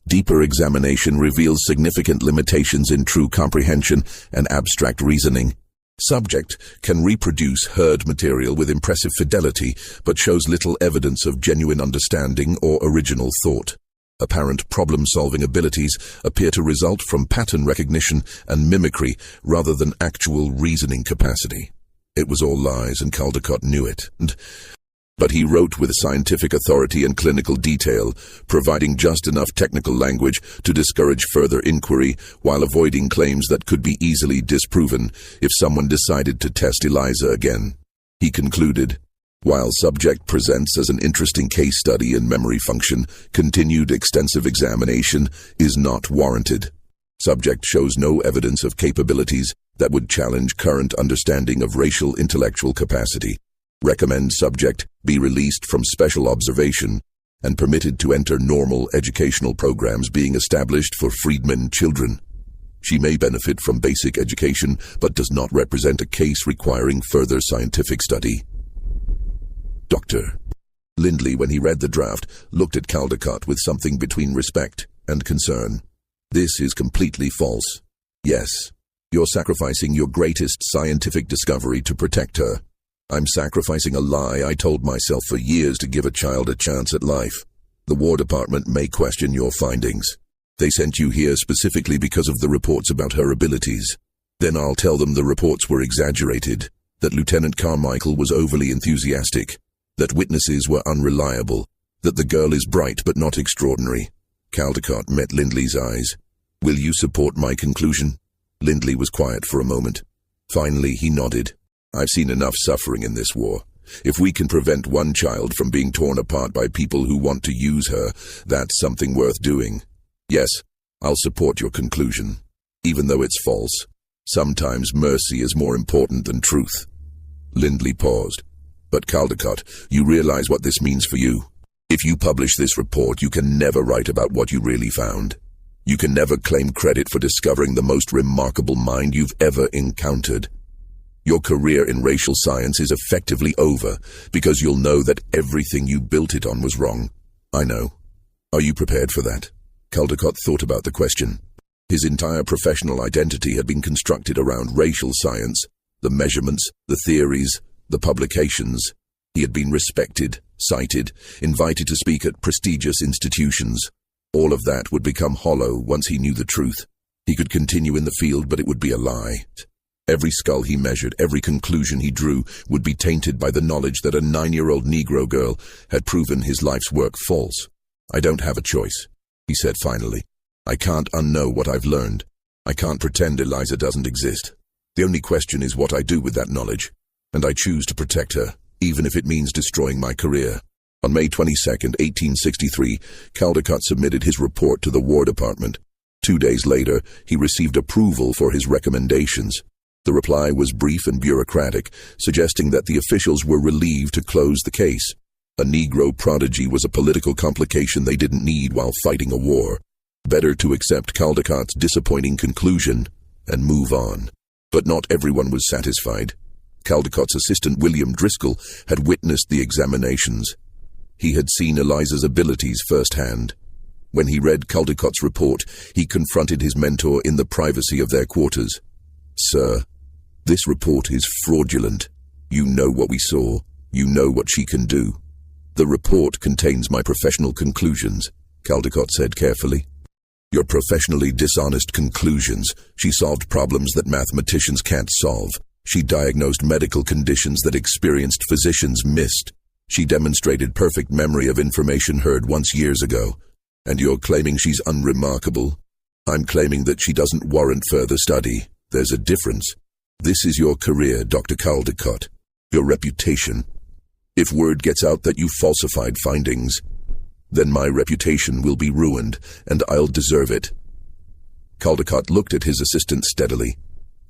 deeper examination reveals significant limitations in true comprehension and abstract reasoning. Subject can reproduce heard material with impressive fidelity, but shows little evidence of genuine understanding or original thought. Apparent problem-solving abilities appear to result from pattern recognition and mimicry rather than actual reasoning capacity. It was all lies, and Caldecott knew it. But he wrote with scientific authority and clinical detail, providing just enough technical language to discourage further inquiry while avoiding claims that could be easily disproven if someone decided to test Eliza again. He concluded, while subject presents as an interesting case study in memory function, continued extensive examination is not warranted. Subject shows no evidence of capabilities that would challenge current understanding of racial intellectual capacity. Recommend subject be released from special observation and permitted to enter normal educational programs being established for freedmen children. She may benefit from basic education, but does not represent a case requiring further scientific study. Dr. Lindley, when he read the draft, looked at Caldecott with something between respect and concern. This is completely false. Yes, you're sacrificing your greatest scientific discovery to protect her. I'm sacrificing a lie I told myself for years to give a child a chance at life. The War Department may question your findings. They sent you here specifically because of the reports about her abilities. Then I'll tell them the reports were exaggerated, that Lieutenant Carmichael was overly enthusiastic, that witnesses were unreliable, that the girl is bright but not extraordinary. Caldecott met Lindley's eyes. Will you support my conclusion? Lindley was quiet for a moment. Finally, he nodded. I've seen enough suffering in this war. If we can prevent one child from being torn apart by people who want to use her, that's something worth doing. Yes, I'll support your conclusion. Even though it's false, sometimes mercy is more important than truth. Lindley paused. But Caldecott, you realize what this means for you. If you publish this report, you can never write about what you really found. You can never claim credit for discovering the most remarkable mind you've ever encountered. Your career in racial science is effectively over because you'll know that everything you built it on was wrong. I know. Are you prepared for that? Caldecott thought about the question. His entire professional identity had been constructed around racial science, the measurements, the theories, the publications. He had been respected, cited, invited to speak at prestigious institutions. All of that would become hollow once he knew the truth. He could continue in the field, but it would be a lie. Every skull he measured, every conclusion he drew would be tainted by the knowledge that a 9-year-old Negro girl had proven his life's work false. I don't have a choice, he said finally. I can't unknow what I've learned. I can't pretend Eliza doesn't exist. The only question is what I do with that knowledge, and I choose to protect her, even if it means destroying my career. On May 22, 1863, Caldecott submitted his report to the War Department. 2 days later, he received approval for his recommendations. The reply was brief and bureaucratic, suggesting that the officials were relieved to close the case. A Negro prodigy was a political complication they didn't need while fighting a war. Better to accept Caldecott's disappointing conclusion and move on. But not everyone was satisfied. Caldecott's assistant William Driscoll had witnessed the examinations. He had seen Eliza's abilities firsthand. When he read Caldecott's report, he confronted his mentor in the privacy of their quarters. Sir, This report is fraudulent. You know what we saw. You know what she can do. The report contains my professional conclusions, Caldecott said carefully. Your professionally dishonest conclusions. She solved problems that mathematicians can't solve. She diagnosed medical conditions that experienced physicians missed. She demonstrated perfect memory of information heard once years ago. And you're claiming she's unremarkable? I'm claiming that she doesn't warrant further study. There's a difference. This is your career, Dr. Caldecott. Your reputation. If word gets out that you falsified findings, then my reputation will be ruined, and I'll deserve it. Caldecott looked at his assistant steadily.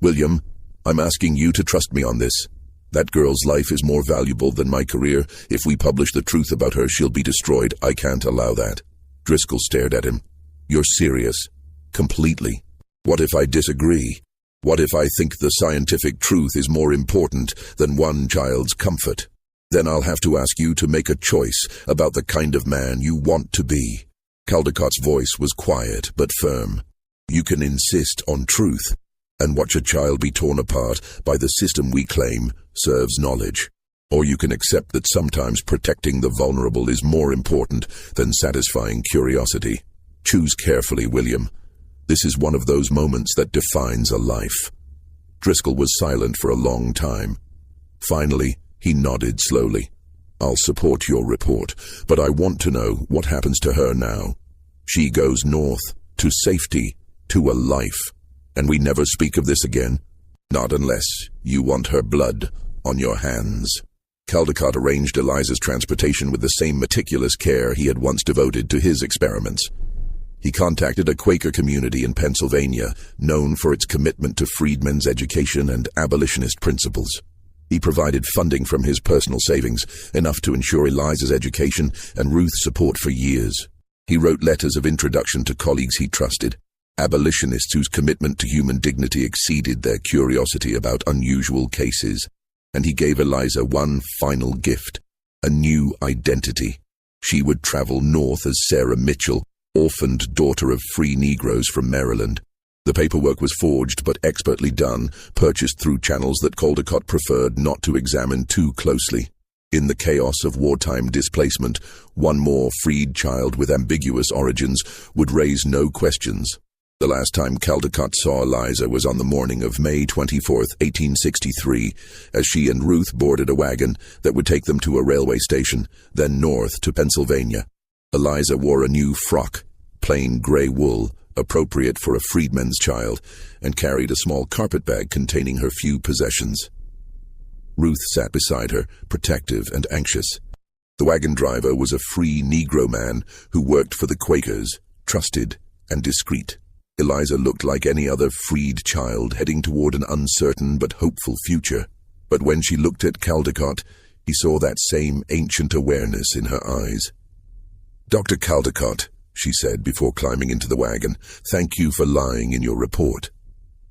William, I'm asking you to trust me on this. That girl's life is more valuable than my career. If we publish the truth about her, she'll be destroyed. I can't allow that. Driscoll stared at him. You're serious? Completely. What if I disagree? What if I think the scientific truth is more important than one child's comfort? Then I'll have to ask you to make a choice about the kind of man you want to be. Caldecott's voice was quiet but firm. You can insist on truth and watch a child be torn apart by the system we claim serves knowledge. Or you can accept that sometimes protecting the vulnerable is more important than satisfying curiosity. Choose carefully, William. This is one of those moments that defines a life. Driscoll was silent for a long time. Finally, he nodded slowly. I'll support your report, but I want to know what happens to her now. She goes north, to safety, to a life, and we never speak of this again. Not unless you want her blood on your hands. Caldecott arranged Eliza's transportation with the same meticulous care he had once devoted to his experiments. He contacted a Quaker community in Pennsylvania, known for its commitment to freedmen's education and abolitionist principles. He provided funding from his personal savings, enough to ensure Eliza's education and Ruth's support for years. He wrote letters of introduction to colleagues he trusted, abolitionists whose commitment to human dignity exceeded their curiosity about unusual cases. And he gave Eliza one final gift, a new identity. She would travel north as Sarah Mitchell, orphaned daughter of free Negroes from Maryland. The paperwork was forged but expertly done, purchased through channels that Caldecott preferred not to examine too closely. In the chaos of wartime displacement, one more freed child with ambiguous origins would raise no questions. The last time Caldecott saw Eliza was on the morning of May 24, 1863, as she and Ruth boarded a wagon that would take them to a railway station, then north to Pennsylvania. Eliza wore a new frock, plain gray wool, appropriate for a freedman's child, and carried a small carpetbag containing her few possessions. Ruth sat beside her, protective and anxious. The wagon driver was a free Negro man who worked for the Quakers, trusted and discreet. Eliza looked like any other freed child heading toward an uncertain but hopeful future. But when she looked at Caldecott, he saw that same ancient awareness in her eyes. Dr. Caldecott, she said before climbing into the wagon, thank you for lying in your report.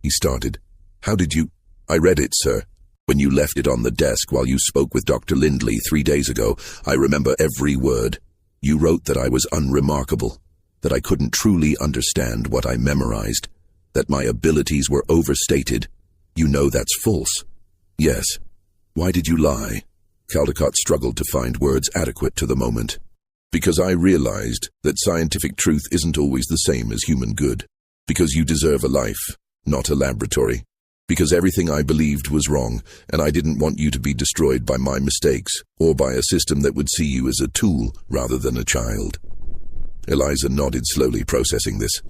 He started. How did you? I read it, sir. When you left it on the desk while you spoke with Dr. Lindley 3 days ago, I remember every word. You wrote that I was unremarkable, that I couldn't truly understand what I memorized, that my abilities were overstated. You know that's false. Yes. Why did you lie? Caldecott struggled to find words adequate to the moment. Because I realized that scientific truth isn't always the same as human good. Because you deserve a life, not a laboratory. Because everything I believed was wrong, and I didn't want you to be destroyed by my mistakes, or by a system that would see you as a tool rather than a child. Eliza nodded slowly, processing this.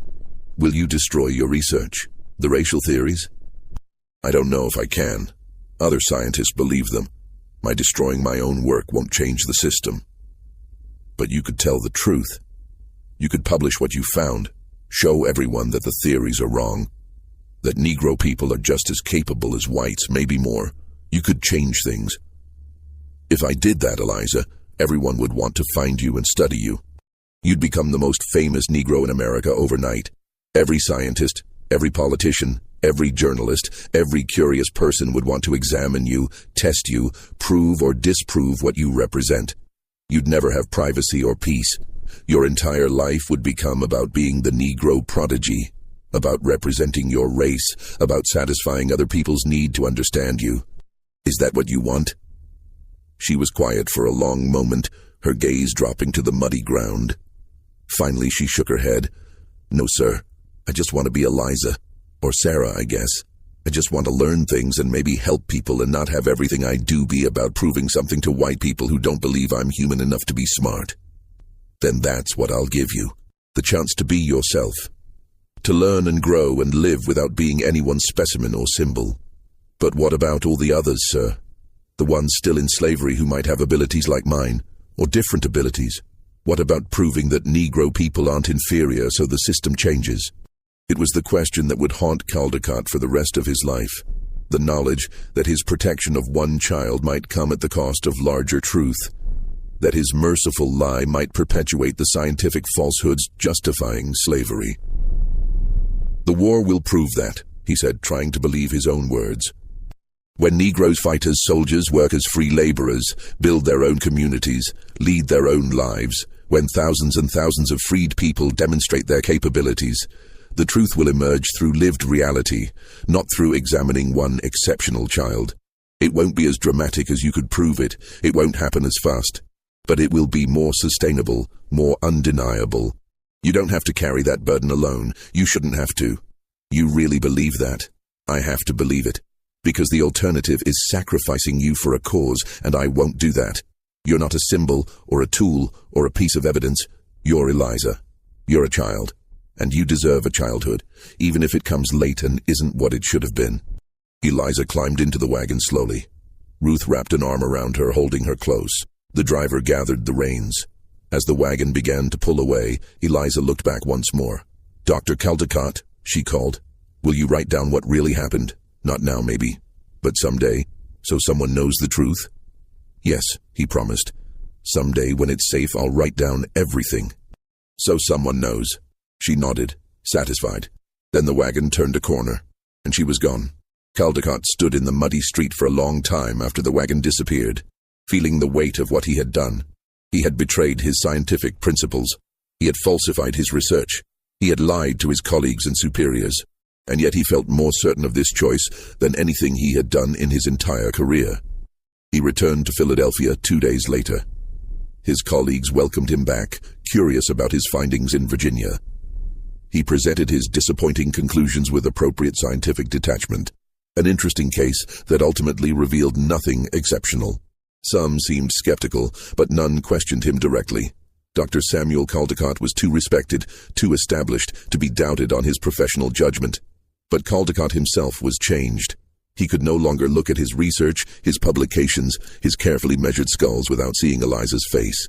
Will you destroy your research? The racial theories? I don't know if I can. Other scientists believe them. My destroying my own work won't change the system. But you could tell the truth. You could publish what you found, show everyone that the theories are wrong, that Negro people are just as capable as whites, maybe more. You could change things. If I did that, Eliza, everyone would want to find you and study you. You'd become the most famous Negro in America overnight. Every scientist, every politician, every journalist, every curious person would want to examine you, test you, prove or disprove what you represent. You'd never have privacy or peace. Your entire life would become about being the Negro prodigy. about representing your race, about satisfying other people's need to understand you. Is that what you want?" She was quiet for a long moment, her gaze dropping to the muddy ground. Finally, she shook her head. "No, sir. I just want to be Eliza. Or Sarah, I guess. I just want to learn things and maybe help people and not have everything I do be about proving something to white people who don't believe I'm human enough to be smart." "Then that's what I'll give you. The chance to be yourself. To learn and grow and live without being anyone's specimen or symbol." "But what about all the others, sir? The ones still in slavery who might have abilities like mine, or different abilities? What about proving that Negro people aren't inferior so the system changes?" It was the question that would haunt Caldecott for the rest of his life. The knowledge that his protection of one child might come at the cost of larger truth. That his merciful lie might perpetuate the scientific falsehoods justifying slavery. "The war will prove that," he said, trying to believe his own words. "When Negroes fight as soldiers, work as free laborers, build their own communities, lead their own lives, when thousands and thousands of freed people demonstrate their capabilities, the truth will emerge through lived reality, not through examining one exceptional child. It won't be as dramatic as you could prove it, it won't happen as fast, but it will be more sustainable, more undeniable. You don't have to carry that burden alone, you shouldn't have to. You really believe that? I have to believe it, because the alternative is sacrificing you for a cause, and I won't do that. You're not a symbol, or a tool, or a piece of evidence. You're Eliza. You're a child. And you deserve a childhood, even if it comes late and isn't what it should have been." Eliza climbed into the wagon slowly. Ruth wrapped an arm around her, holding her close. The driver gathered the reins. As the wagon began to pull away, Eliza looked back once more. "Dr. Caldecott," she called, "will you write down what really happened? Not now, maybe, but someday, so someone knows the truth?" "Yes," he promised. "Someday, when it's safe, I'll write down everything." "So someone knows." She nodded, satisfied. Then the wagon turned a corner, and she was gone. Caldecott stood in the muddy street for a long time after the wagon disappeared, feeling the weight of what he had done. He had betrayed his scientific principles. He had falsified his research. He had lied to his colleagues and superiors. And yet he felt more certain of this choice than anything he had done in his entire career. He returned to Philadelphia 2 days later. His colleagues welcomed him back, curious about his findings in Virginia. He presented his disappointing conclusions with appropriate scientific detachment, an interesting case that ultimately revealed nothing exceptional. Some seemed skeptical, but none questioned him directly. Dr. Samuel Caldecott was too respected, too established, to be doubted on his professional judgment. But Caldecott himself was changed. He could no longer look at his research, his publications, his carefully measured skulls without seeing Eliza's face.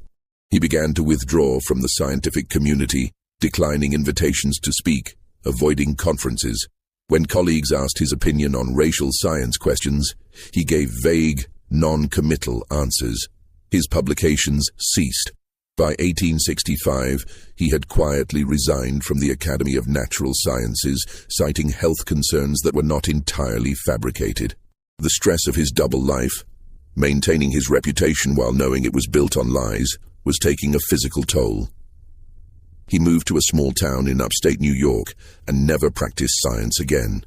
He began to withdraw from the scientific community, declining invitations to speak, avoiding conferences. When colleagues asked his opinion on racial science questions, he gave vague, non-committal answers. His publications ceased. By 1865, he had quietly resigned from the Academy of Natural Sciences, citing health concerns that were not entirely fabricated. The stress of his double life, maintaining his reputation while knowing it was built on lies, was taking a physical toll. He moved to a small town in upstate New York and never practiced science again.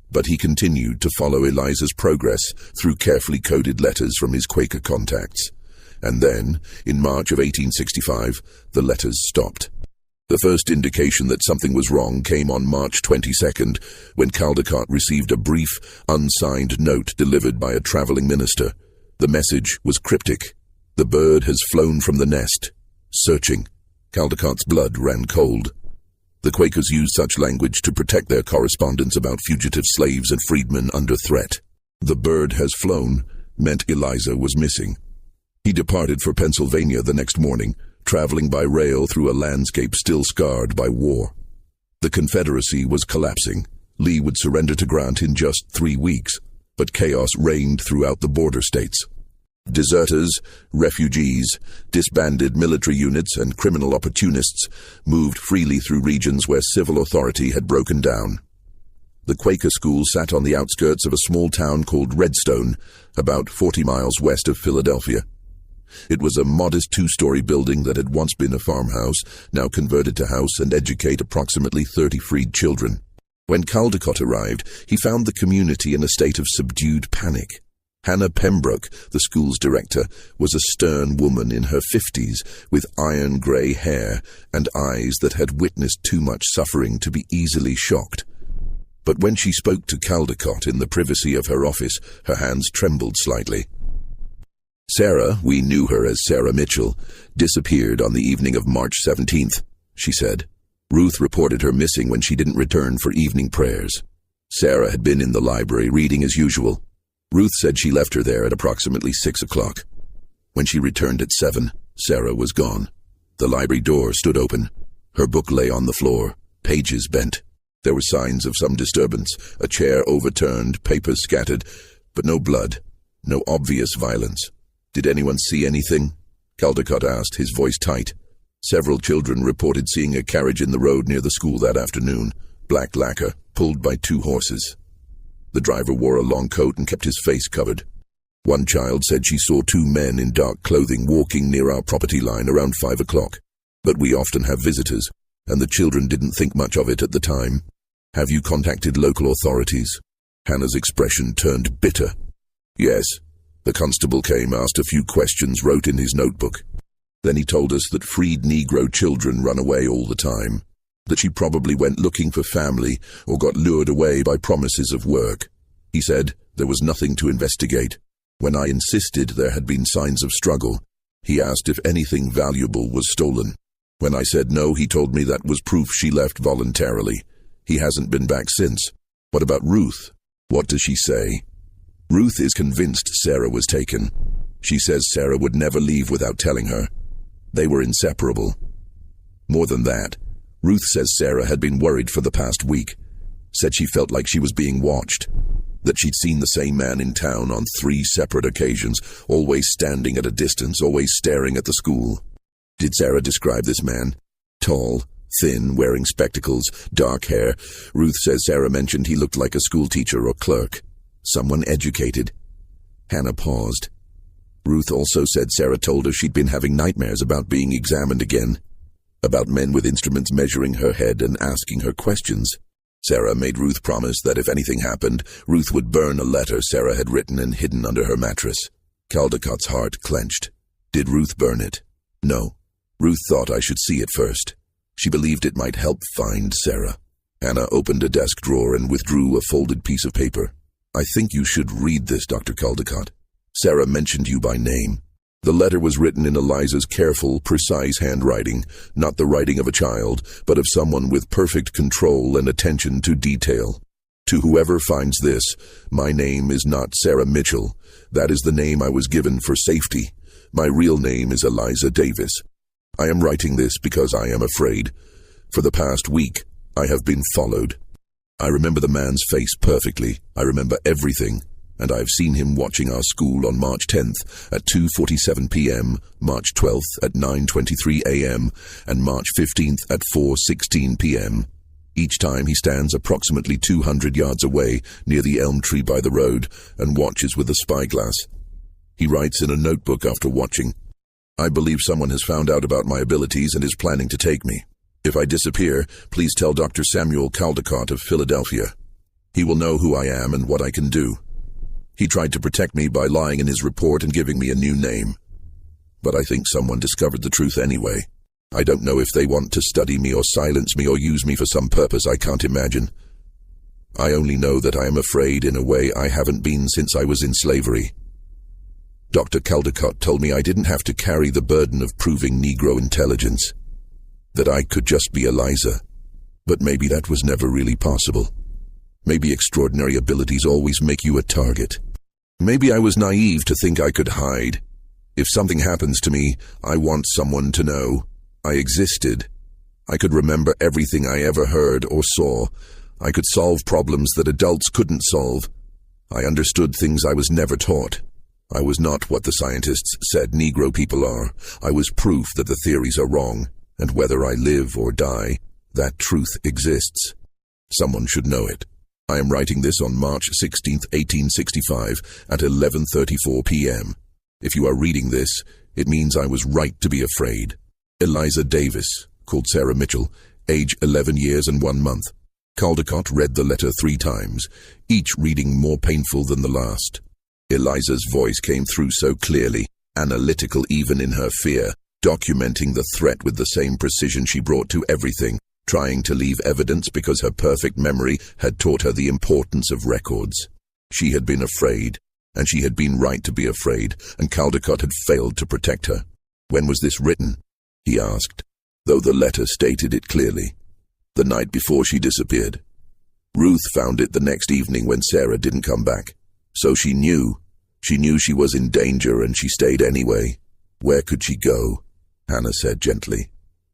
But he continued to follow Eliza's progress through carefully coded letters from his Quaker contacts. And then, in March of 1865, the letters stopped. The first indication that something was wrong came on March 22nd, when Caldecott received a brief, unsigned note delivered by a traveling minister. The message was cryptic. "The bird has flown from the nest. Searching." Caldecott's blood ran cold. The Quakers used such language to protect their correspondence about fugitive slaves and freedmen under threat. "The bird has flown" meant Eliza was missing. He departed for Pennsylvania the next morning, traveling by rail through a landscape still scarred by war. The Confederacy was collapsing. Lee would surrender to Grant in just 3 weeks, but chaos reigned throughout the border states. Deserters, refugees, disbanded military units, and criminal opportunists moved freely through regions where civil authority had broken down. The Quaker school sat on the outskirts of a small town called Redstone, about 40 miles west of Philadelphia. It was a modest two-story building that had once been a farmhouse, now converted to house and educate approximately 30 freed children. When Caldecott arrived, he found the community in a state of subdued panic. Hannah Pembroke, the school's director, was a stern woman in her 50s with iron-grey hair and eyes that had witnessed too much suffering to be easily shocked. But when she spoke to Caldecott in the privacy of her office, her hands trembled slightly. Sarah, we knew her as Sarah Mitchell, disappeared on the evening of March 17th, she said. Ruth reported her missing when she didn't return for evening prayers. Sarah had been in the library reading as usual. Ruth said she left her there at approximately 6 o'clock. When she returned at 7, Sarah was gone. The library door stood open. Her book lay on the floor, pages bent. There were signs of some disturbance, a chair overturned, papers scattered, but no blood, no obvious violence. Did anyone see anything? Caldecott asked, his voice tight. Several children reported seeing a carriage in the road near the school that afternoon, black lacquer, pulled by 2 horses. The driver wore a long coat and kept his face covered. One child said she saw 2 men in dark clothing walking near our property line around 5 o'clock. But we often have visitors, and the children didn't think much of it at the time. Have you contacted local authorities? Hannah's expression turned bitter. Yes. The constable came, asked a few questions, wrote in his notebook. Then he told us that freed Negro children run away all the time, that she probably went looking for family or got lured away by promises of work. He said there was nothing to investigate. When I insisted there had been signs of struggle, he asked if anything valuable was stolen. When I said no, he told me that was proof she left voluntarily. He hasn't been back since. What about Ruth? What does she say? Ruth is convinced Sarah was taken. She says Sarah would never leave without telling her. They were inseparable. More than that, Ruth says Sarah had been worried for the past week, said she felt like she was being watched, that she'd seen the same man in town on 3 separate occasions, always standing at a distance, always staring at the school. Did Sarah describe this man? Tall, thin, wearing spectacles, dark hair. Ruth says Sarah mentioned he looked like a schoolteacher or clerk, someone educated. Hannah paused. Ruth also said Sarah told her she'd been having nightmares about being examined again, about men with instruments measuring her head and asking her questions. Sarah made Ruth promise that if anything happened, Ruth would burn a letter Sarah had written and hidden under her mattress. Caldecott's heart clenched. Did Ruth burn it? No. Ruth thought I should see it first. She believed it might help find Sarah. Hannah opened a desk drawer and withdrew a folded piece of paper. I think you should read this, Dr. Caldecott. Sarah mentioned you by name. The letter was written in Eliza's careful, precise handwriting, not the writing of a child, but of someone with perfect control and attention to detail. To whoever finds this, my name is not Sarah Mitchell. That is the name I was given for safety. My real name is Eliza Davis. I am writing this because I am afraid. For the past week, I have been followed. I remember the man's face perfectly. I remember everything. And I have seen him watching our school on March 10th at 2:47 p.m., March 12th at 9:23 a.m., and March 15th at 4:16 p.m. Each time he stands approximately 200 yards away near the elm tree by the road and watches with a spyglass. He writes in a notebook after watching, I believe someone has found out about my abilities and is planning to take me. If I disappear, please tell Dr. Samuel Caldecott of Philadelphia. He will know who I am and what I can do. He tried to protect me by lying in his report and giving me a new name. But I think someone discovered the truth anyway. I don't know if they want to study me or silence me or use me for some purpose I can't imagine. I only know that I am afraid in a way I haven't been since I was in slavery. Dr. Caldecott told me I didn't have to carry the burden of proving Negro intelligence, that I could just be Eliza. But maybe that was never really possible. Maybe extraordinary abilities always make you a target. Maybe I was naive to think I could hide. If something happens to me, I want someone to know. I existed. I could remember everything I ever heard or saw. I could solve problems that adults couldn't solve. I understood things I was never taught. I was not what the scientists said Negro people are. I was proof that the theories are wrong, and whether I live or die, that truth exists. Someone should know it. I am writing this on March 16, 1865, at 11:34 p.m. If you are reading this, It means I was right to be afraid. Eliza Davis, called Sarah Mitchell, age 11 years and 1 month. Caldecott read the letter 3 times, each reading more painful than the last. Eliza's voice came through so clearly, analytical even in her fear, documenting the threat with the same precision she brought to everything, trying to leave evidence because her perfect memory had taught her the importance of records. She had been afraid, and she had been right to be afraid, and Caldecott had failed to protect her. When was this written? He asked, though the letter stated it clearly. The night before she disappeared. Ruth found it the next evening when Sarah didn't come back. So she knew. She knew she was in danger, and she stayed anyway. Where could she go? Hannah said gently.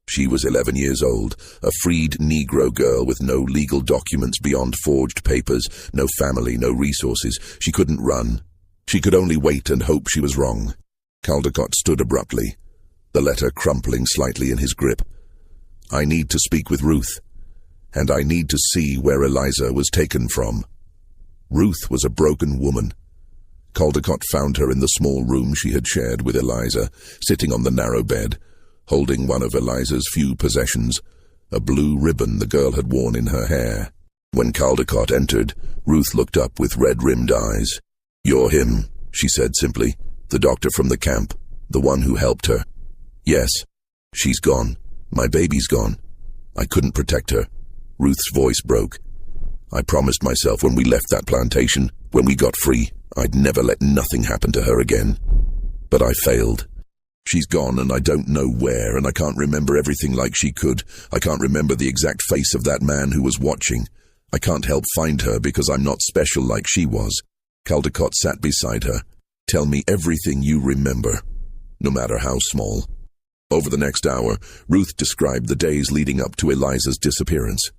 She was 11 years old, a freed Negro girl with no legal documents beyond forged papers, no family, no resources. She couldn't run. She could only wait and hope she was wrong. Caldecott stood abruptly, the letter crumpling slightly in his grip. I need to speak with Ruth, and I need to see where Eliza was taken from. Ruth was a broken woman. Caldecott found her in the small room she had shared with Eliza, sitting on the narrow bed, holding one of Eliza's few possessions, a blue ribbon the girl had worn in her hair. When Caldecott entered, Ruth looked up with red-rimmed eyes. You're him, she said simply, the doctor from the camp, the one who helped her. Yes, she's gone. My baby's gone. I couldn't protect her. Ruth's voice broke. I promised myself when we left that plantation, when we got free, I'd never let nothing happen to her again. But I failed. She's gone and I don't know where, and I can't remember everything like she could. I can't remember the exact face of that man who was watching. I can't help find her because I'm not special like she was. Caldecott sat beside her. Tell me everything you remember, no matter how small. Over the next hour, Ruth described the days leading up to Eliza's disappearance.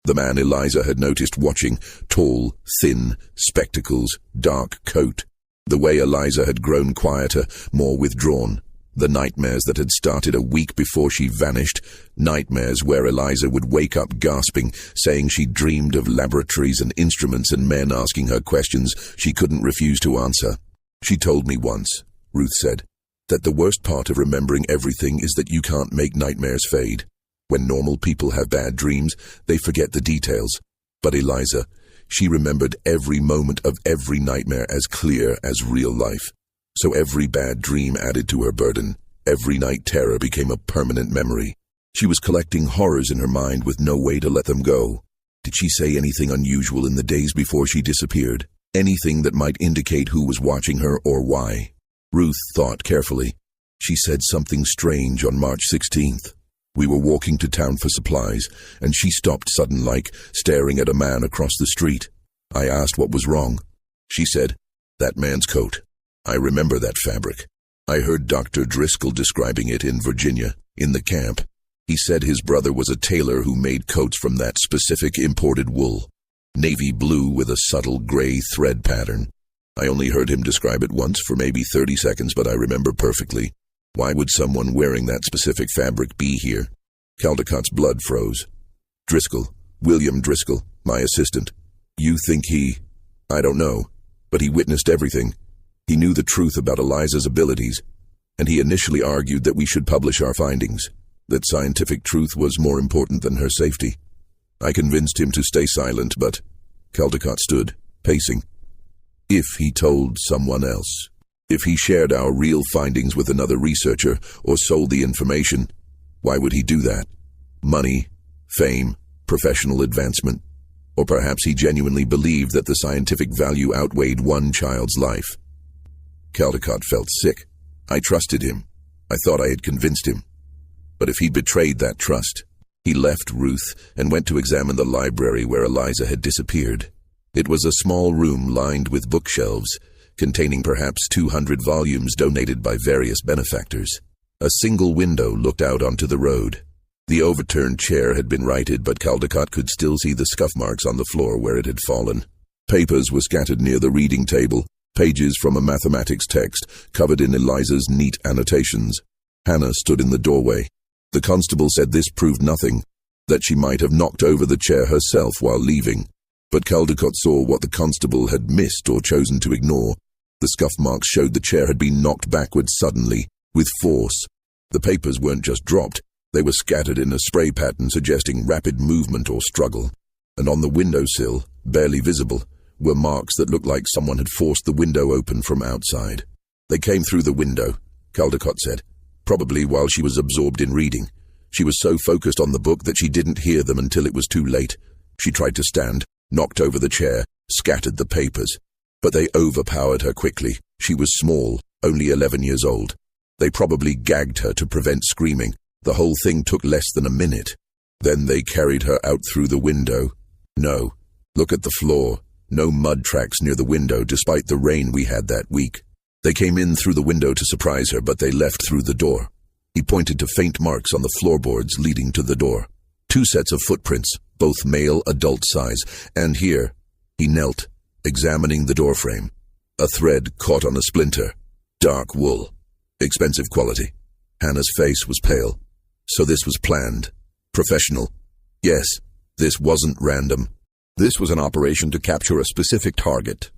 The man Eliza had noticed watching, tall, thin, spectacles, dark coat. The way Eliza had grown quieter, more withdrawn. The nightmares that had started a week before she vanished, nightmares where Eliza would wake up gasping, saying she dreamed of laboratories and instruments and men asking her questions she couldn't refuse to answer. She told me once, Ruth said, that the worst part of remembering everything is that you can't make nightmares fade. When normal people have bad dreams, they forget the details. But Eliza, she remembered every moment of every nightmare as clear as real life. So every bad dream added to her burden. Every night terror became a permanent memory. She was collecting horrors in her mind with no way to let them go. Did she say anything unusual in the days before she disappeared? Anything that might indicate who was watching her or why? Ruth thought carefully. She said something strange on March 16th. We were walking to town for supplies, and she stopped sudden-like, staring at a man across the street. I asked what was wrong. She said, that man's coat. I remember that fabric. I heard Dr. Driscoll describing it in Virginia, in the camp. He said his brother was a tailor who made coats from that specific imported wool. Navy blue with a subtle gray thread pattern. I only heard him describe it once for maybe 30 seconds, but I remember perfectly. Why would someone wearing that specific fabric be here? Caldecott's blood froze. Driscoll, William Driscoll, my assistant. You think he... I don't know, but he witnessed everything. He knew the truth about Eliza's abilities, and he initially argued that we should publish our findings, that scientific truth was more important than her safety. I convinced him to stay silent, but Caldecott stood, pacing. If he told someone else, if he shared our real findings with another researcher or sold the information, why would he do that? Money, fame, professional advancement, or perhaps he genuinely believed that the scientific value outweighed one child's life. Caldecott felt sick. I trusted him. I thought I had convinced him. But if he betrayed that trust, he left Ruth and went to examine the library where Eliza had disappeared. It was a small room lined with bookshelves, containing perhaps 200 volumes donated by various benefactors. A single window looked out onto the road. The overturned chair had been righted, but Caldecott could still see the scuff marks on the floor where it had fallen. Papers were scattered near the reading table, pages from a mathematics text covered in Eliza's neat annotations. Hannah stood in the doorway. The constable said this proved nothing, that she might have knocked over the chair herself while leaving. But Caldecott saw what the constable had missed or chosen to ignore. The scuff marks showed the chair had been knocked backwards suddenly, with force. The papers weren't just dropped, they were scattered in a spray pattern suggesting rapid movement or struggle. And on the windowsill, barely visible, were marks that looked like someone had forced the window open from outside. They came through the window, Caldecott said, probably while she was absorbed in reading. She was so focused on the book that she didn't hear them until it was too late. She tried to stand, knocked over the chair, scattered the papers. But they overpowered her quickly. She was small, only 11 years old. They probably gagged her to prevent screaming. The whole thing took less than a minute. Then they carried her out through the window. No, look at the floor. No mud tracks near the window despite the rain we had that week. They came in through the window to surprise her, but they left through the door. He pointed to faint marks on the floorboards leading to the door. 2 sets of footprints, both male adult size, and here, he knelt, examining the doorframe. A thread caught on a splinter. Dark wool. Expensive quality. Hannah's face was pale. So this was planned. Professional. Yes, this wasn't random. This was an operation to capture a specific target.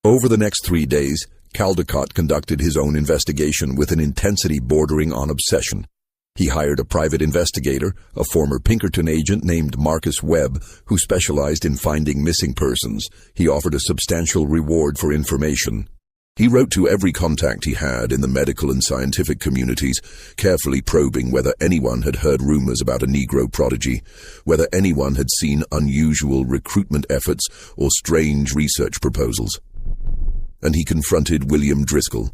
Over the next 3 days, Caldecott conducted his own investigation with an intensity bordering on obsession. He hired a private investigator, a former Pinkerton agent named Marcus Webb, who specialized in finding missing persons. He offered a substantial reward for information. He wrote to every contact he had in the medical and scientific communities, carefully probing whether anyone had heard rumors about a Negro prodigy, whether anyone had seen unusual recruitment efforts or strange research proposals. And he confronted William Driscoll.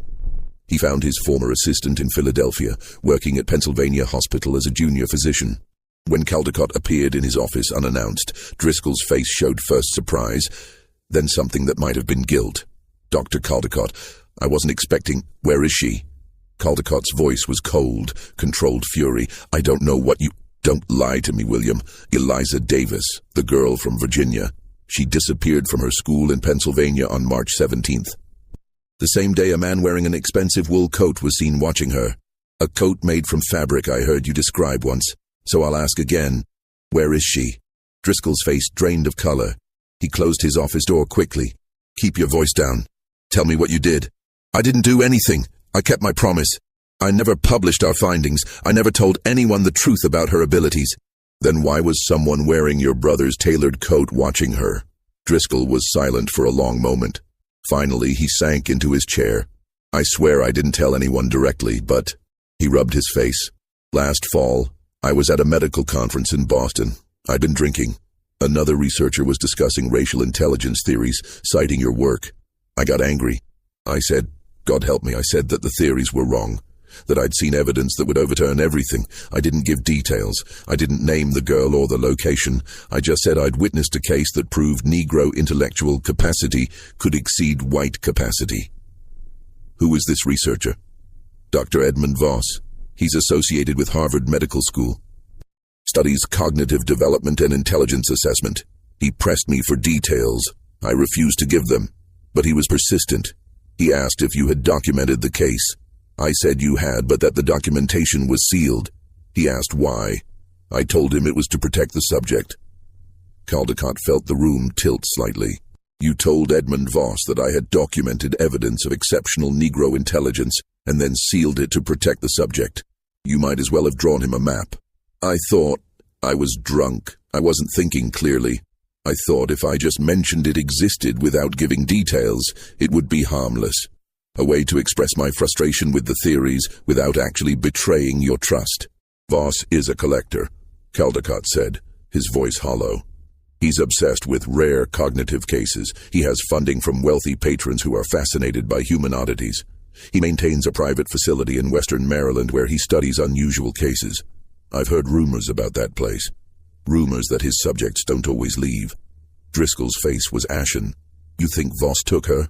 He found his former assistant in Philadelphia, working at Pennsylvania Hospital as a junior physician. When Caldecott appeared in his office unannounced, Driscoll's face showed first surprise, then something that might have been guilt. Dr. Caldecott, I wasn't expecting. Where is she? Caldecott's voice was cold, controlled fury. I don't know what you... Don't lie to me, William. Eliza Davis, the girl from Virginia. She disappeared from her school in Pennsylvania on March 17th. The same day, a man wearing an expensive wool coat was seen watching her. A coat made from fabric I heard you describe once. So I'll ask again. Where is she? Driscoll's face drained of color. He closed his office door quickly. Keep your voice down. Tell me what you did. I didn't do anything. I kept my promise. I never published our findings. I never told anyone the truth about her abilities. Then why was someone wearing your brother's tailored coat watching her? Driscoll was silent for a long moment. Finally, he sank into his chair. I swear I didn't tell anyone directly, but... He rubbed his face. Last fall, I was at a medical conference in Boston. I'd been drinking. Another researcher was discussing racial intelligence theories, citing your work. I got angry. I said, God help me, I said that the theories were wrong, that I'd seen evidence that would overturn everything. I didn't give details. I didn't name the girl or the location. I just said I'd witnessed a case that proved Negro intellectual capacity could exceed white capacity. Who is this researcher? Dr. Edmund Voss. He's associated with Harvard Medical School. Studies cognitive development and intelligence assessment. He pressed me for details. I refused to give them. But he was persistent. He asked if you had documented the case. I said you had, but that the documentation was sealed. He asked why. I told him it was to protect the subject. Caldecott felt the room tilt slightly. You told Edmund Voss that I had documented evidence of exceptional Negro intelligence and then sealed it to protect the subject. You might as well have drawn him a map. I thought I was drunk. I wasn't thinking clearly. I thought if I just mentioned it existed without giving details, it would be harmless. A way to express my frustration with the theories without actually betraying your trust. Voss is a collector, Caldecott said, his voice hollow. He's obsessed with rare cognitive cases. He has funding from wealthy patrons who are fascinated by human oddities. He maintains a private facility in western Maryland where he studies unusual cases. I've heard rumors about that place. Rumors that his subjects don't always leave. Driscoll's face was ashen. You think Voss took her?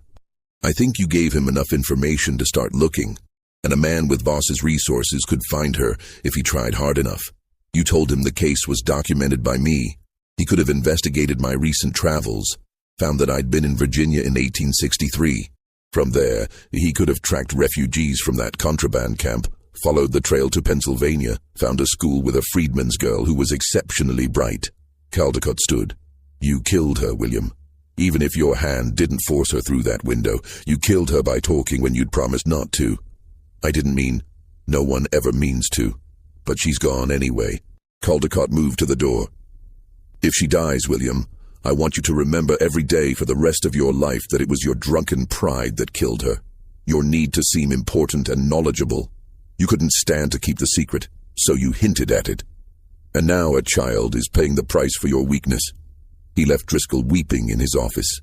I think you gave him enough information to start looking, and a man with Voss's resources could find her if he tried hard enough. You told him the case was documented by me. He could have investigated my recent travels, found that I'd been in Virginia in 1863. From there, he could have tracked refugees from that contraband camp, followed the trail to Pennsylvania, found a school with a freedman's girl who was exceptionally bright. Caldecott stood. You killed her, William. Even if your hand didn't force her through that window, you killed her by talking when you'd promised not to. I didn't mean... No one ever means to. But she's gone anyway. Caldecott moved to the door. If she dies, William, I want you to remember every day for the rest of your life that it was your drunken pride that killed her. Your need to seem important and knowledgeable. You couldn't stand to keep the secret, so you hinted at it. And now a child is paying the price for your weakness. He left Driscoll weeping in his office.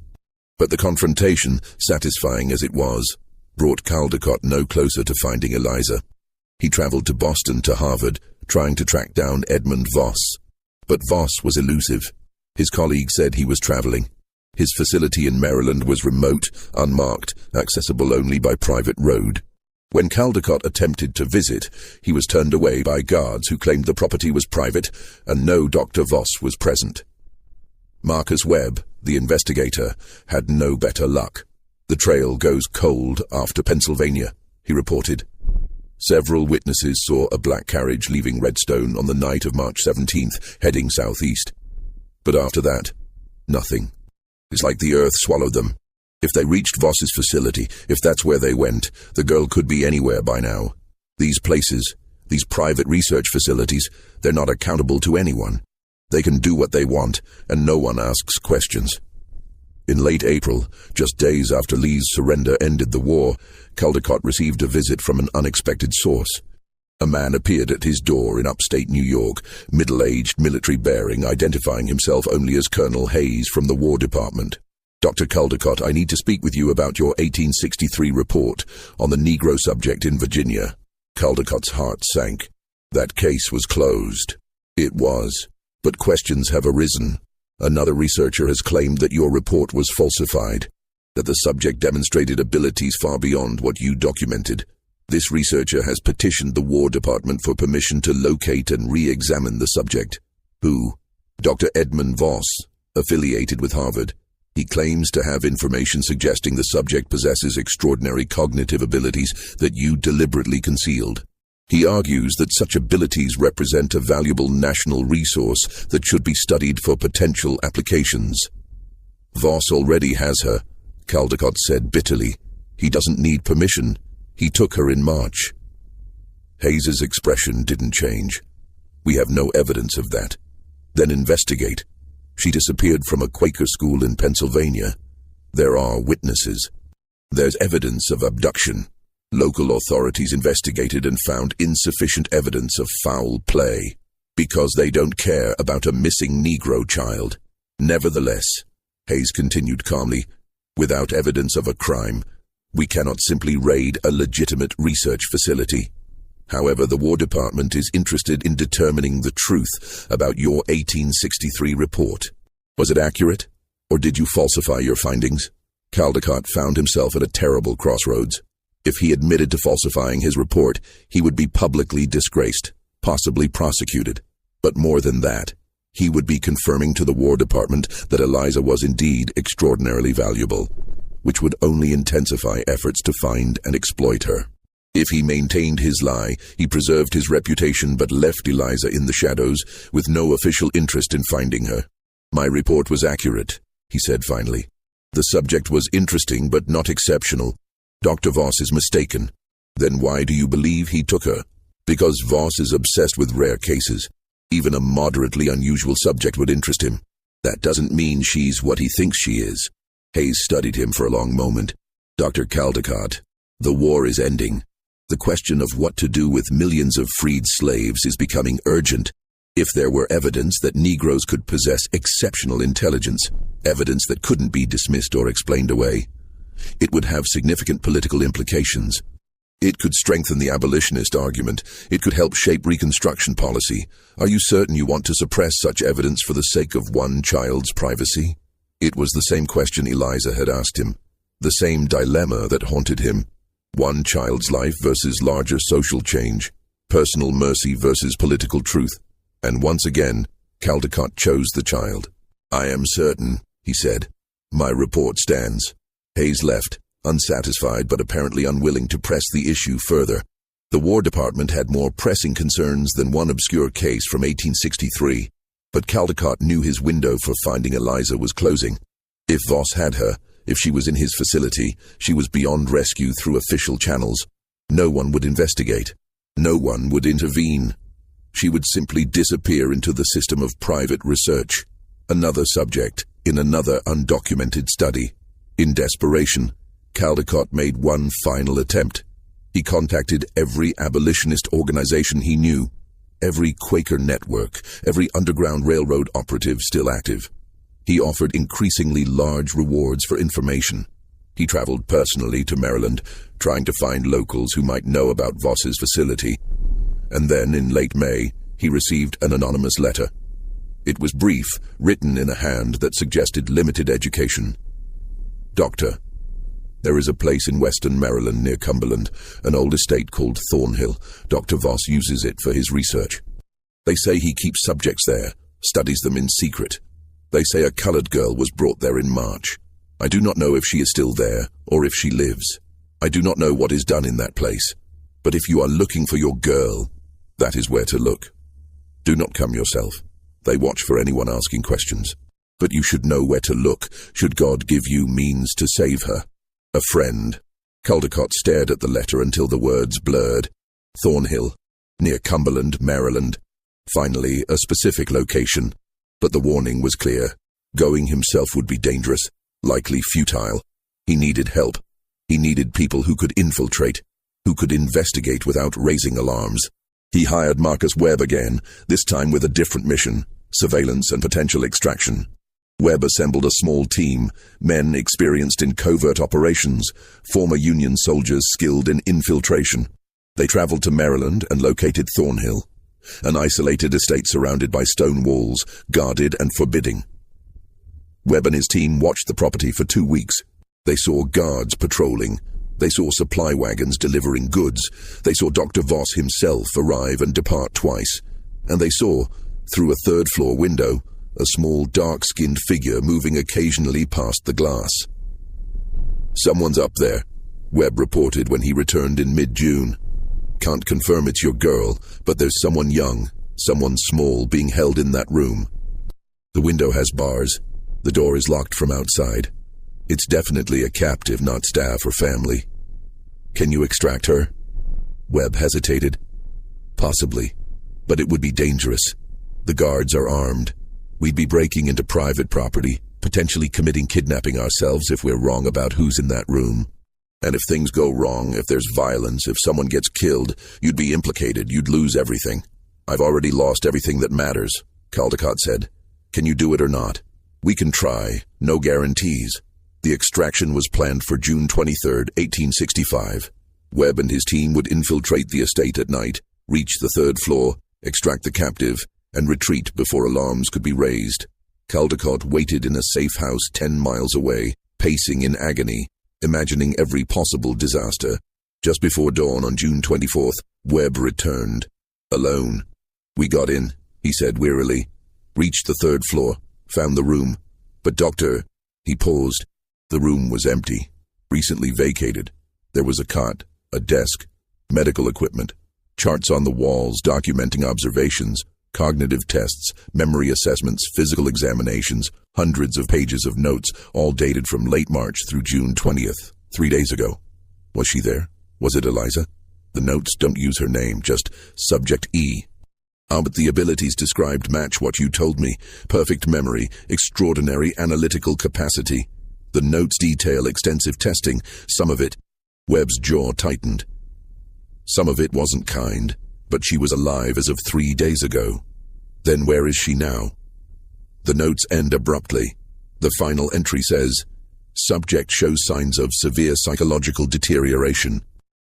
But the confrontation, satisfying as it was, brought Caldecott no closer to finding Eliza. He traveled to Boston to Harvard, trying to track down Edmund Voss. But Voss was elusive. His colleague said he was traveling. His facility in Maryland was remote, unmarked, accessible only by private road. When Caldecott attempted to visit, he was turned away by guards who claimed the property was private and no Dr. Voss was present. Marcus Webb, the investigator, had no better luck. The trail goes cold after Pennsylvania, he reported. Several witnesses saw a black carriage leaving Redstone on the night of March 17th, heading southeast. But after that, nothing. It's like the earth swallowed them. If they reached Voss's facility, if that's where they went, the girl could be anywhere by now. These places, these private research facilities, they're not accountable to anyone. They can do what they want, and no one asks questions. In late April, just days after Lee's surrender ended the war, Caldecott received a visit from an unexpected source. A man appeared at his door in upstate New York, middle-aged, military-bearing, identifying himself only as Colonel Hayes from the War Department. Dr. Caldecott, I need to speak with you about your 1863 report on the Negro subject in Virginia. Caldecott's heart sank. That case was closed. It was. But questions have arisen. Another researcher has claimed that your report was falsified, that the subject demonstrated abilities far beyond what you documented. This researcher has petitioned the War Department for permission to locate and re-examine the subject. Who? Dr. Edmund Voss, affiliated with Harvard. He claims to have information suggesting the subject possesses extraordinary cognitive abilities that you deliberately concealed. He argues that such abilities represent a valuable national resource that should be studied for potential applications. Voss already has her, Caldecott said bitterly. He doesn't need permission. He took her in March. Hayes's expression didn't change. We have no evidence of that. Then investigate. She disappeared from a Quaker school in Pennsylvania. There are witnesses. There's evidence of abduction. Local authorities investigated and found insufficient evidence of foul play, because they don't care about a missing Negro child. Nevertheless, Hayes continued calmly, without evidence of a crime, we cannot simply raid a legitimate research facility. However, the War Department is interested in determining the truth about your 1863 report. Was it accurate, or did you falsify your findings? Caldecott found himself at a terrible crossroads. If he admitted to falsifying his report, he would be publicly disgraced, possibly prosecuted. But more than that, he would be confirming to the War Department that Eliza was indeed extraordinarily valuable, which would only intensify efforts to find and exploit her. If he maintained his lie, he preserved his reputation but left Eliza in the shadows with no official interest in finding her. My report was accurate, he said finally. The subject was interesting but not exceptional. Dr. Voss is mistaken. Then why do you believe he took her? Because Voss is obsessed with rare cases. Even a moderately unusual subject would interest him. That doesn't mean she's what he thinks she is. Hayes studied him for a long moment. Dr. Caldecott, the war is ending. The question of what to do with millions of freed slaves is becoming urgent. If there were evidence that Negroes could possess exceptional intelligence, evidence that couldn't be dismissed or explained away, it would have significant political implications. It could strengthen the abolitionist argument. It could help shape Reconstruction policy. Are you certain you want to suppress such evidence for the sake of one child's privacy? It was the same question Eliza had asked him, the same dilemma that haunted him. One child's life versus larger social change, personal mercy versus political truth. And once again, Caldecott chose the child. I am certain, he said. My report stands. Hayes left, unsatisfied but apparently unwilling to press the issue further. The War Department had more pressing concerns than one obscure case from 1863, but Caldecott knew his window for finding Eliza was closing. If Voss had her, if she was in his facility, she was beyond rescue through official channels. No one would investigate. No one would intervene. She would simply disappear into the system of private research. Another subject, in another undocumented study. In desperation, Caldecott made one final attempt. He contacted every abolitionist organization he knew, every Quaker network, every Underground Railroad operative still active. He offered increasingly large rewards for information. He traveled personally to Maryland, trying to find locals who might know about Voss's facility. And then, in late May, he received an anonymous letter. It was brief, written in a hand that suggested limited education. Doctor, there is a place in western Maryland near Cumberland, an old estate called Thornhill. Dr. Voss uses it for his research. They say he keeps subjects there, studies them in secret. They say a colored girl was brought there in March. I do not know if she is still there, or if she lives. I do not know what is done in that place. But if you are looking for your girl, that is where to look. Do not come yourself. They watch for anyone asking questions. But you should know where to look, should God give you means to save her. A friend. Caldecott stared at the letter until the words blurred. Thornhill, near Cumberland, Maryland. Finally, a specific location. But the warning was clear. Going himself would be dangerous, likely futile. He needed help. He needed people who could infiltrate, who could investigate without raising alarms. He hired Marcus Webb again, this time with a different mission, surveillance and potential extraction. Webb assembled a small team, men experienced in covert operations, former Union soldiers skilled in infiltration. They traveled to Maryland and located Thornhill, an isolated estate surrounded by stone walls, guarded and forbidding. Webb and his team watched the property for 2 weeks. They saw guards patrolling. They saw supply wagons delivering goods. They saw Dr. Voss himself arrive and depart twice. And they saw, through a third-floor window, a small dark-skinned figure moving occasionally past the glass. Someone's up there, Webb reported when he returned in mid-June. Can't confirm it's your girl, but there's someone young, someone small being held in that room. The window has bars. The door is locked from outside. It's definitely a captive, not staff or family. Can you extract her? Webb hesitated. Possibly, but it would be dangerous. The guards are armed. We'd be breaking into private property, potentially committing kidnapping ourselves if we're wrong about who's in that room. And if things go wrong, if there's violence, if someone gets killed, you'd be implicated, you'd lose everything. I've already lost everything that matters, Caldecott said. Can you do it or not? We can try, no guarantees. The extraction was planned for June 23, 1865. Webb and his team would infiltrate the estate at night, reach the third floor, extract the captive, and retreat before alarms could be raised. Caldecott waited in a safe house 10 miles away, pacing in agony, imagining every possible disaster. Just before dawn on June 24th, Webb returned. Alone. We got in, he said wearily. Reached the third floor, found the room. But doctor, he paused. The room was empty, recently vacated. There was a cot, a desk, medical equipment, charts on the walls documenting observations, cognitive tests, memory assessments, physical examinations, hundreds of pages of notes, all dated from late March through June 20th, 3 days ago. Was she there? Was it Eliza? The notes don't use her name, just Subject E. But the abilities described match what you told me. Perfect memory, extraordinary analytical capacity. The notes detail extensive testing, some of it. Webb's jaw tightened. Some of it wasn't kind, but she was alive as of 3 days ago. Then where is she now? The notes end abruptly. The final entry says, Subject shows signs of severe psychological deterioration.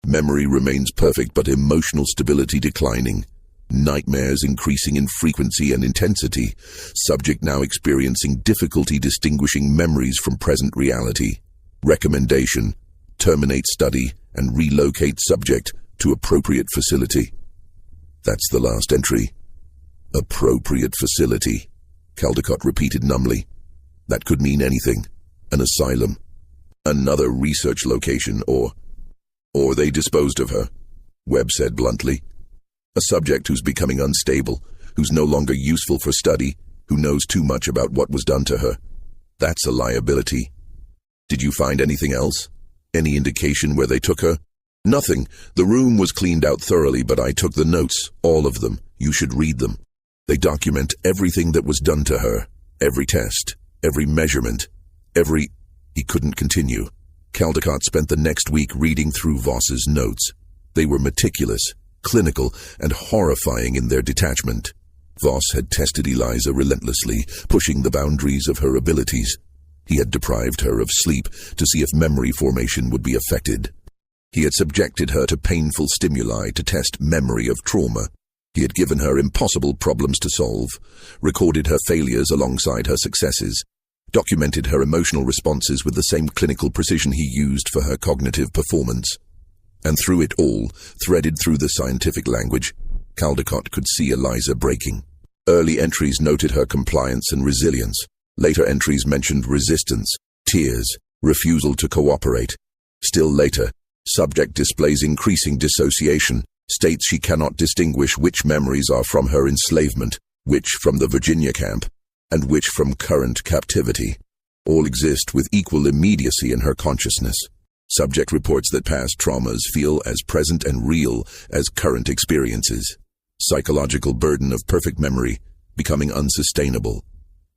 Memory remains perfect but emotional stability declining. Nightmares increasing in frequency and intensity. Subject now experiencing difficulty distinguishing memories from present reality. Recommendation: terminate study and relocate subject to appropriate facility. That's the last entry. Appropriate facility, Caldecott repeated numbly. That could mean anything. An asylum. Another research location, or they disposed of her, Webb said bluntly. A subject who's becoming unstable, who's no longer useful for study, who knows too much about what was done to her. That's a liability. Did you find anything else? Any indication where they took her? Nothing. The room was cleaned out thoroughly, but I took the notes, all of them. You should read them. They document everything that was done to her. Every test, every measurement, He couldn't continue. Caldecott spent the next week reading through Voss's notes. They were meticulous, clinical, and horrifying in their detachment. Voss had tested Eliza relentlessly, pushing the boundaries of her abilities. He had deprived her of sleep to see if memory formation would be affected. He had subjected her to painful stimuli to test memory of trauma. He had given her impossible problems to solve, recorded her failures alongside her successes, documented her emotional responses with the same clinical precision he used for her cognitive performance. And through it all, threaded through the scientific language, Caldecott could see Eliza breaking. Early entries noted her compliance and resilience. Later entries mentioned resistance, tears, refusal to cooperate. Still later, subject displays increasing dissociation, states she cannot distinguish which memories are from her enslavement, which from the Virginia camp, and which from current captivity. All exist with equal immediacy in her consciousness. Subject reports that past traumas feel as present and real as current experiences. Psychological burden of perfect memory becoming unsustainable.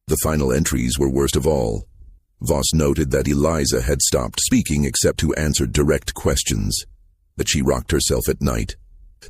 The final entries were worst of all. Voss noted that Eliza had stopped speaking except to answer direct questions, that she rocked herself at night,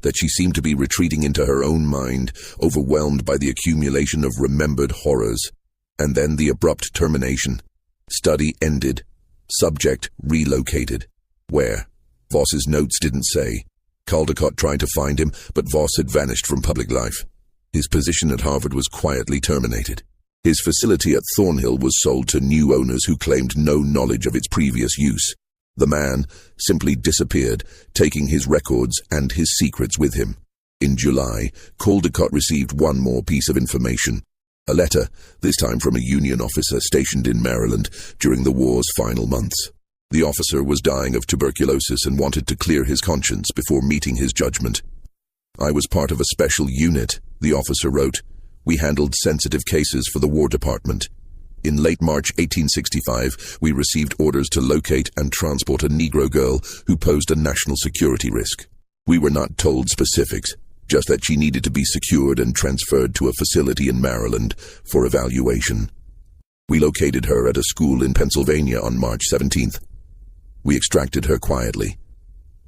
that she seemed to be retreating into her own mind, overwhelmed by the accumulation of remembered horrors, and then the abrupt termination. Study ended. Subject relocated. Where? Voss's notes didn't say. Caldecott tried to find him, but Voss had vanished from public life. His position at Harvard was quietly terminated. His facility at Thornhill was sold to new owners who claimed no knowledge of its previous use. The man simply disappeared, taking his records and his secrets with him. In July, Caldecott received one more piece of information. A letter, this time from a Union officer stationed in Maryland during the war's final months. The officer was dying of tuberculosis and wanted to clear his conscience before meeting his judgment. I was part of a special unit, the officer wrote. We handled sensitive cases for the War Department. In late March 1865, we received orders to locate and transport a Negro girl who posed a national security risk. We were not told specifics, just that she needed to be secured and transferred to a facility in Maryland for evaluation. We located her at a school in Pennsylvania on March 17th. We extracted her quietly.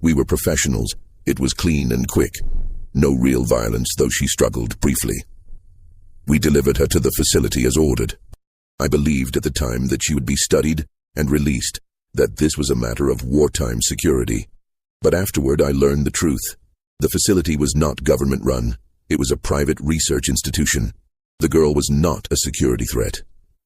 We were professionals. It was clean and quick. No real violence, though she struggled briefly. We delivered her to the facility as ordered. I believed at the time that she would be studied and released, that this was a matter of wartime security. But afterward I learned the truth. The facility was not government-run. It was a private research institution. The girl was not a security threat.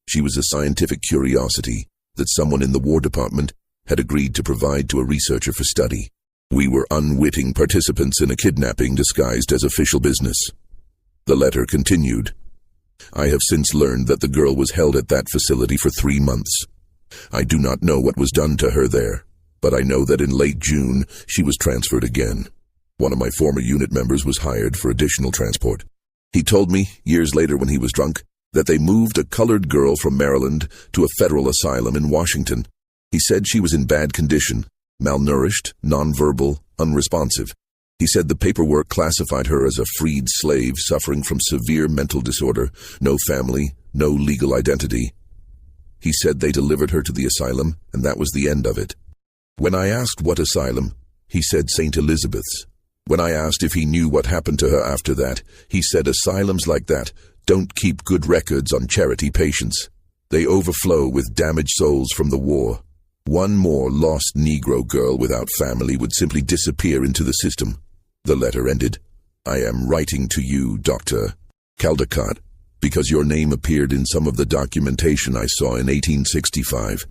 She was a scientific curiosity that someone in the War Department had agreed to provide to a researcher for study. We were unwitting participants in a kidnapping disguised as official business. The letter continued. I have since learned that the girl was held at that facility for 3 months. I do not know what was done to her there, but I know that in late June she was transferred again. One of my former unit members was hired for additional transport. He told me, years later when he was drunk, that they moved a colored girl from Maryland to a federal asylum in Washington. He said she was in bad condition, malnourished, nonverbal, unresponsive. He said the paperwork classified her as a freed slave suffering from severe mental disorder, no family, no legal identity. He said they delivered her to the asylum, and that was the end of it. When I asked what asylum, he said St. Elizabeth's. When I asked if he knew what happened to her after that, he said asylums like that don't keep good records on charity patients. They overflow with damaged souls from the war. One more lost Negro girl without family would simply disappear into the system. The letter ended. I am writing to you, Dr. Caldecott, because your name appeared in some of the documentation I saw in 1865.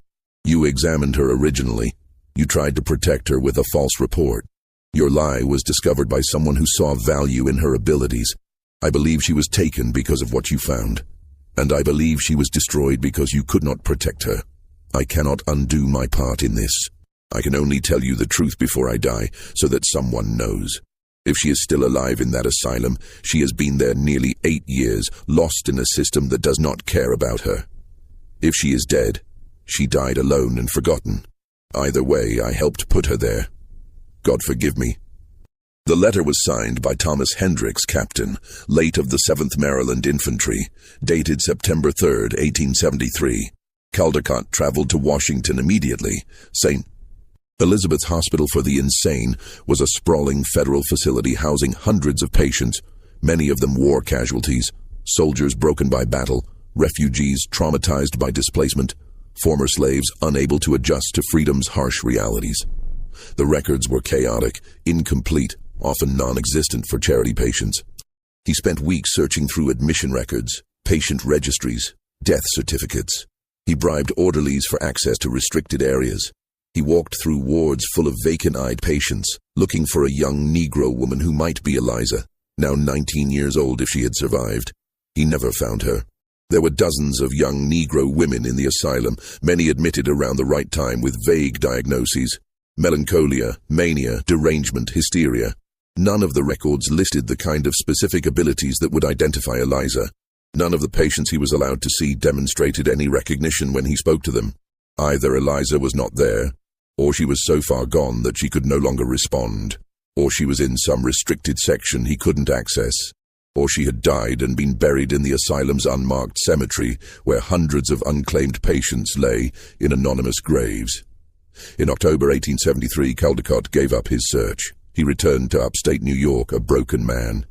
You examined her originally. You tried to protect her with a false report. Your lie was discovered by someone who saw value in her abilities. I believe she was taken because of what you found. And I believe she was destroyed because you could not protect her. I cannot undo my part in this. I can only tell you the truth before I die, so that someone knows. If she is still alive in that asylum, she has been there nearly 8 years, lost in a system that does not care about her. If she is dead, she died alone and forgotten. Either way, I helped put her there. God forgive me. The letter was signed by Thomas Hendricks, captain, late of the 7th Maryland Infantry, dated September 3, 1873. Caldecott traveled to Washington immediately. St. Elizabeth's Hospital for the Insane was a sprawling federal facility housing hundreds of patients, many of them war casualties, soldiers broken by battle, refugees traumatized by displacement, former slaves unable to adjust to freedom's harsh realities. The records were chaotic, incomplete, often non-existent for charity patients. He spent weeks searching through admission records, patient registries, death certificates. He bribed orderlies for access to restricted areas. He walked through wards full of vacant-eyed patients, looking for a young Negro woman who might be Eliza, now 19 years old if she had survived. He never found her. There were dozens of young Negro women in the asylum, many admitted around the right time with vague diagnoses: melancholia, mania, derangement, hysteria. None of the records listed the kind of specific abilities that would identify Eliza. None of the patients he was allowed to see demonstrated any recognition when he spoke to them. Either Eliza was not there, or she was so far gone that she could no longer respond, or she was in some restricted section he couldn't access, or she had died and been buried in the asylum's unmarked cemetery where hundreds of unclaimed patients lay in anonymous graves. In October 1873, Caldecott gave up his search. He returned to upstate New York a broken man.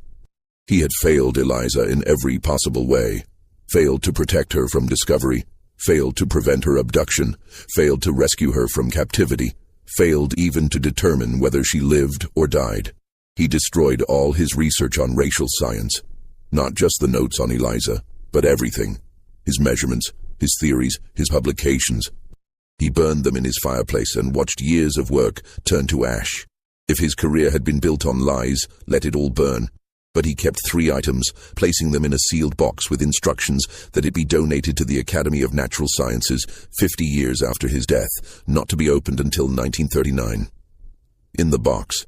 He had failed Eliza in every possible way, failed to protect her from discovery, failed to prevent her abduction, failed to rescue her from captivity, failed even to determine whether she lived or died. He destroyed all his research on racial science, not just the notes on Eliza, but everything, his measurements, his theories, his publications. He burned them in his fireplace and watched years of work turn to ash. If his career had been built on lies, let it all burn. But he kept 3 items, placing them in a sealed box with instructions that it be donated to the Academy of Natural Sciences 50 years after his death, not to be opened until 1939. In the box,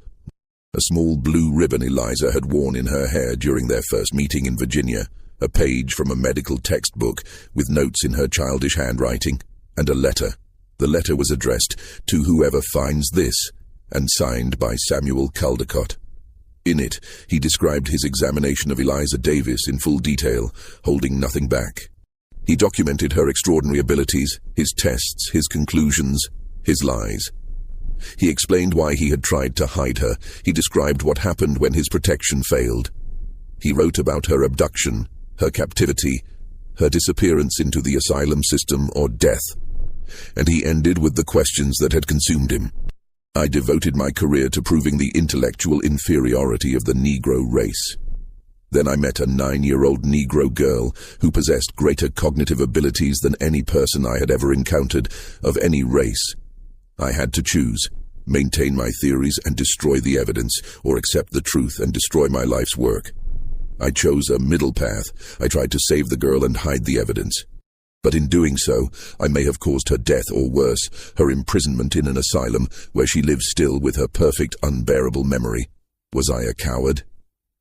a small blue ribbon Eliza had worn in her hair during their first meeting in Virginia, a page from a medical textbook with notes in her childish handwriting, and a letter. The letter was addressed to whoever finds this, and signed by Samuel Caldecott. In it, he described his examination of Eliza Davis in full detail, holding nothing back. He documented her extraordinary abilities, his tests, his conclusions, his lies. He explained why he had tried to hide her. He described what happened when his protection failed. He wrote about her abduction, her captivity, her disappearance into the asylum system or death. And he ended with the questions that had consumed him. I devoted my career to proving the intellectual inferiority of the Negro race. Then I met a 9-year-old Negro girl who possessed greater cognitive abilities than any person I had ever encountered of any race. I had to choose, maintain my theories and destroy the evidence, or accept the truth and destroy my life's work. I chose a middle path. I tried to save the girl and hide the evidence. But in doing so, I may have caused her death or worse, her imprisonment in an asylum where she lives still with her perfect, unbearable memory. Was I a coward?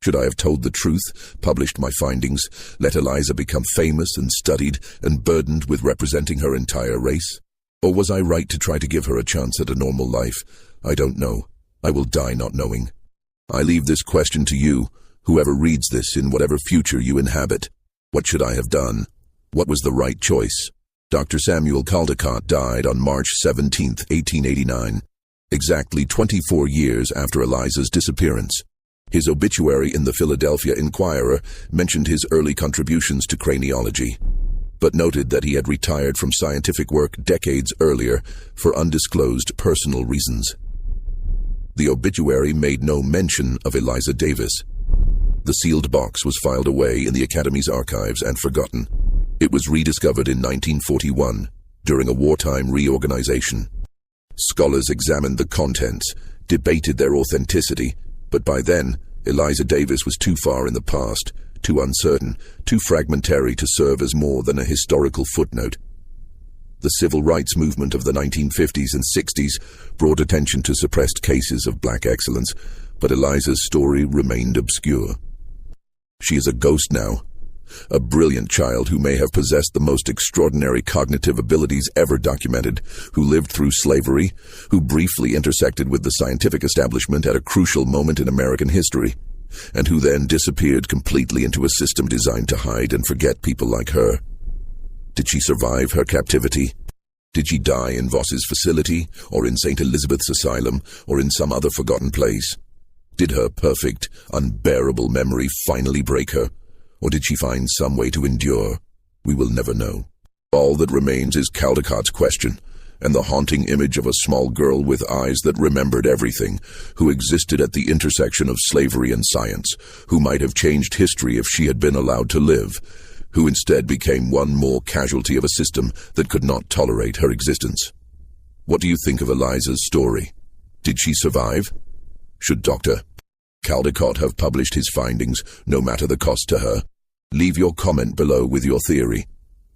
Should I have told the truth, published my findings, let Eliza become famous and studied and burdened with representing her entire race? Or was I right to try to give her a chance at a normal life? I don't know. I will die not knowing. I leave this question to you, whoever reads this in whatever future you inhabit. What should I have done? What was the right choice? Dr. Samuel Caldecott died on March 17, 1889, exactly 24 years after Eliza's disappearance. His obituary in the Philadelphia Inquirer mentioned his early contributions to craniology, but noted that he had retired from scientific work decades earlier for undisclosed personal reasons. The obituary made no mention of Eliza Davis. The sealed box was filed away in the Academy's archives and forgotten. It was rediscovered in 1941, during a wartime reorganization. Scholars examined the contents, debated their authenticity, but by then, Eliza Davis was too far in the past, too uncertain, too fragmentary to serve as more than a historical footnote. The civil rights movement of the 1950s and 60s brought attention to suppressed cases of black excellence, but Eliza's story remained obscure. She is a ghost now. a brilliant child who may have possessed the most extraordinary cognitive abilities ever documented, who lived through slavery, who briefly intersected with the scientific establishment at a crucial moment in American history, and who then disappeared completely into a system designed to hide and forget people like her. Did she survive her captivity? Did she die in Voss's facility, or in St. Elizabeth's Asylum, or in some other forgotten place? Did her perfect, unbearable memory finally break her, or did she find some way to endure? We will never know. All that remains is Caldecott's question, and the haunting image of a small girl with eyes that remembered everything, who existed at the intersection of slavery and science, who might have changed history if she had been allowed to live, who instead became one more casualty of a system that could not tolerate her existence. What do you think of Eliza's story? Did she survive? Should Dr. Caldecott have published his findings, no matter the cost to her? Leave your comment below with your theory.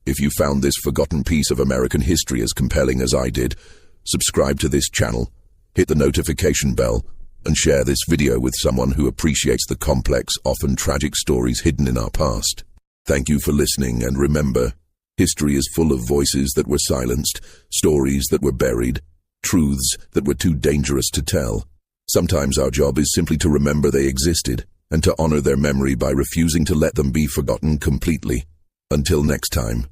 If you found this forgotten piece of American history as compelling as I did, subscribe to this channel, hit the notification bell, and share this video with someone who appreciates the complex, often tragic stories hidden in our past. Thank you for listening, and remember, history is full of voices that were silenced, stories that were buried, truths that were too dangerous to tell. Sometimes our job is simply to remember they existed, and to honor their memory by refusing to let them be forgotten completely. Until next time.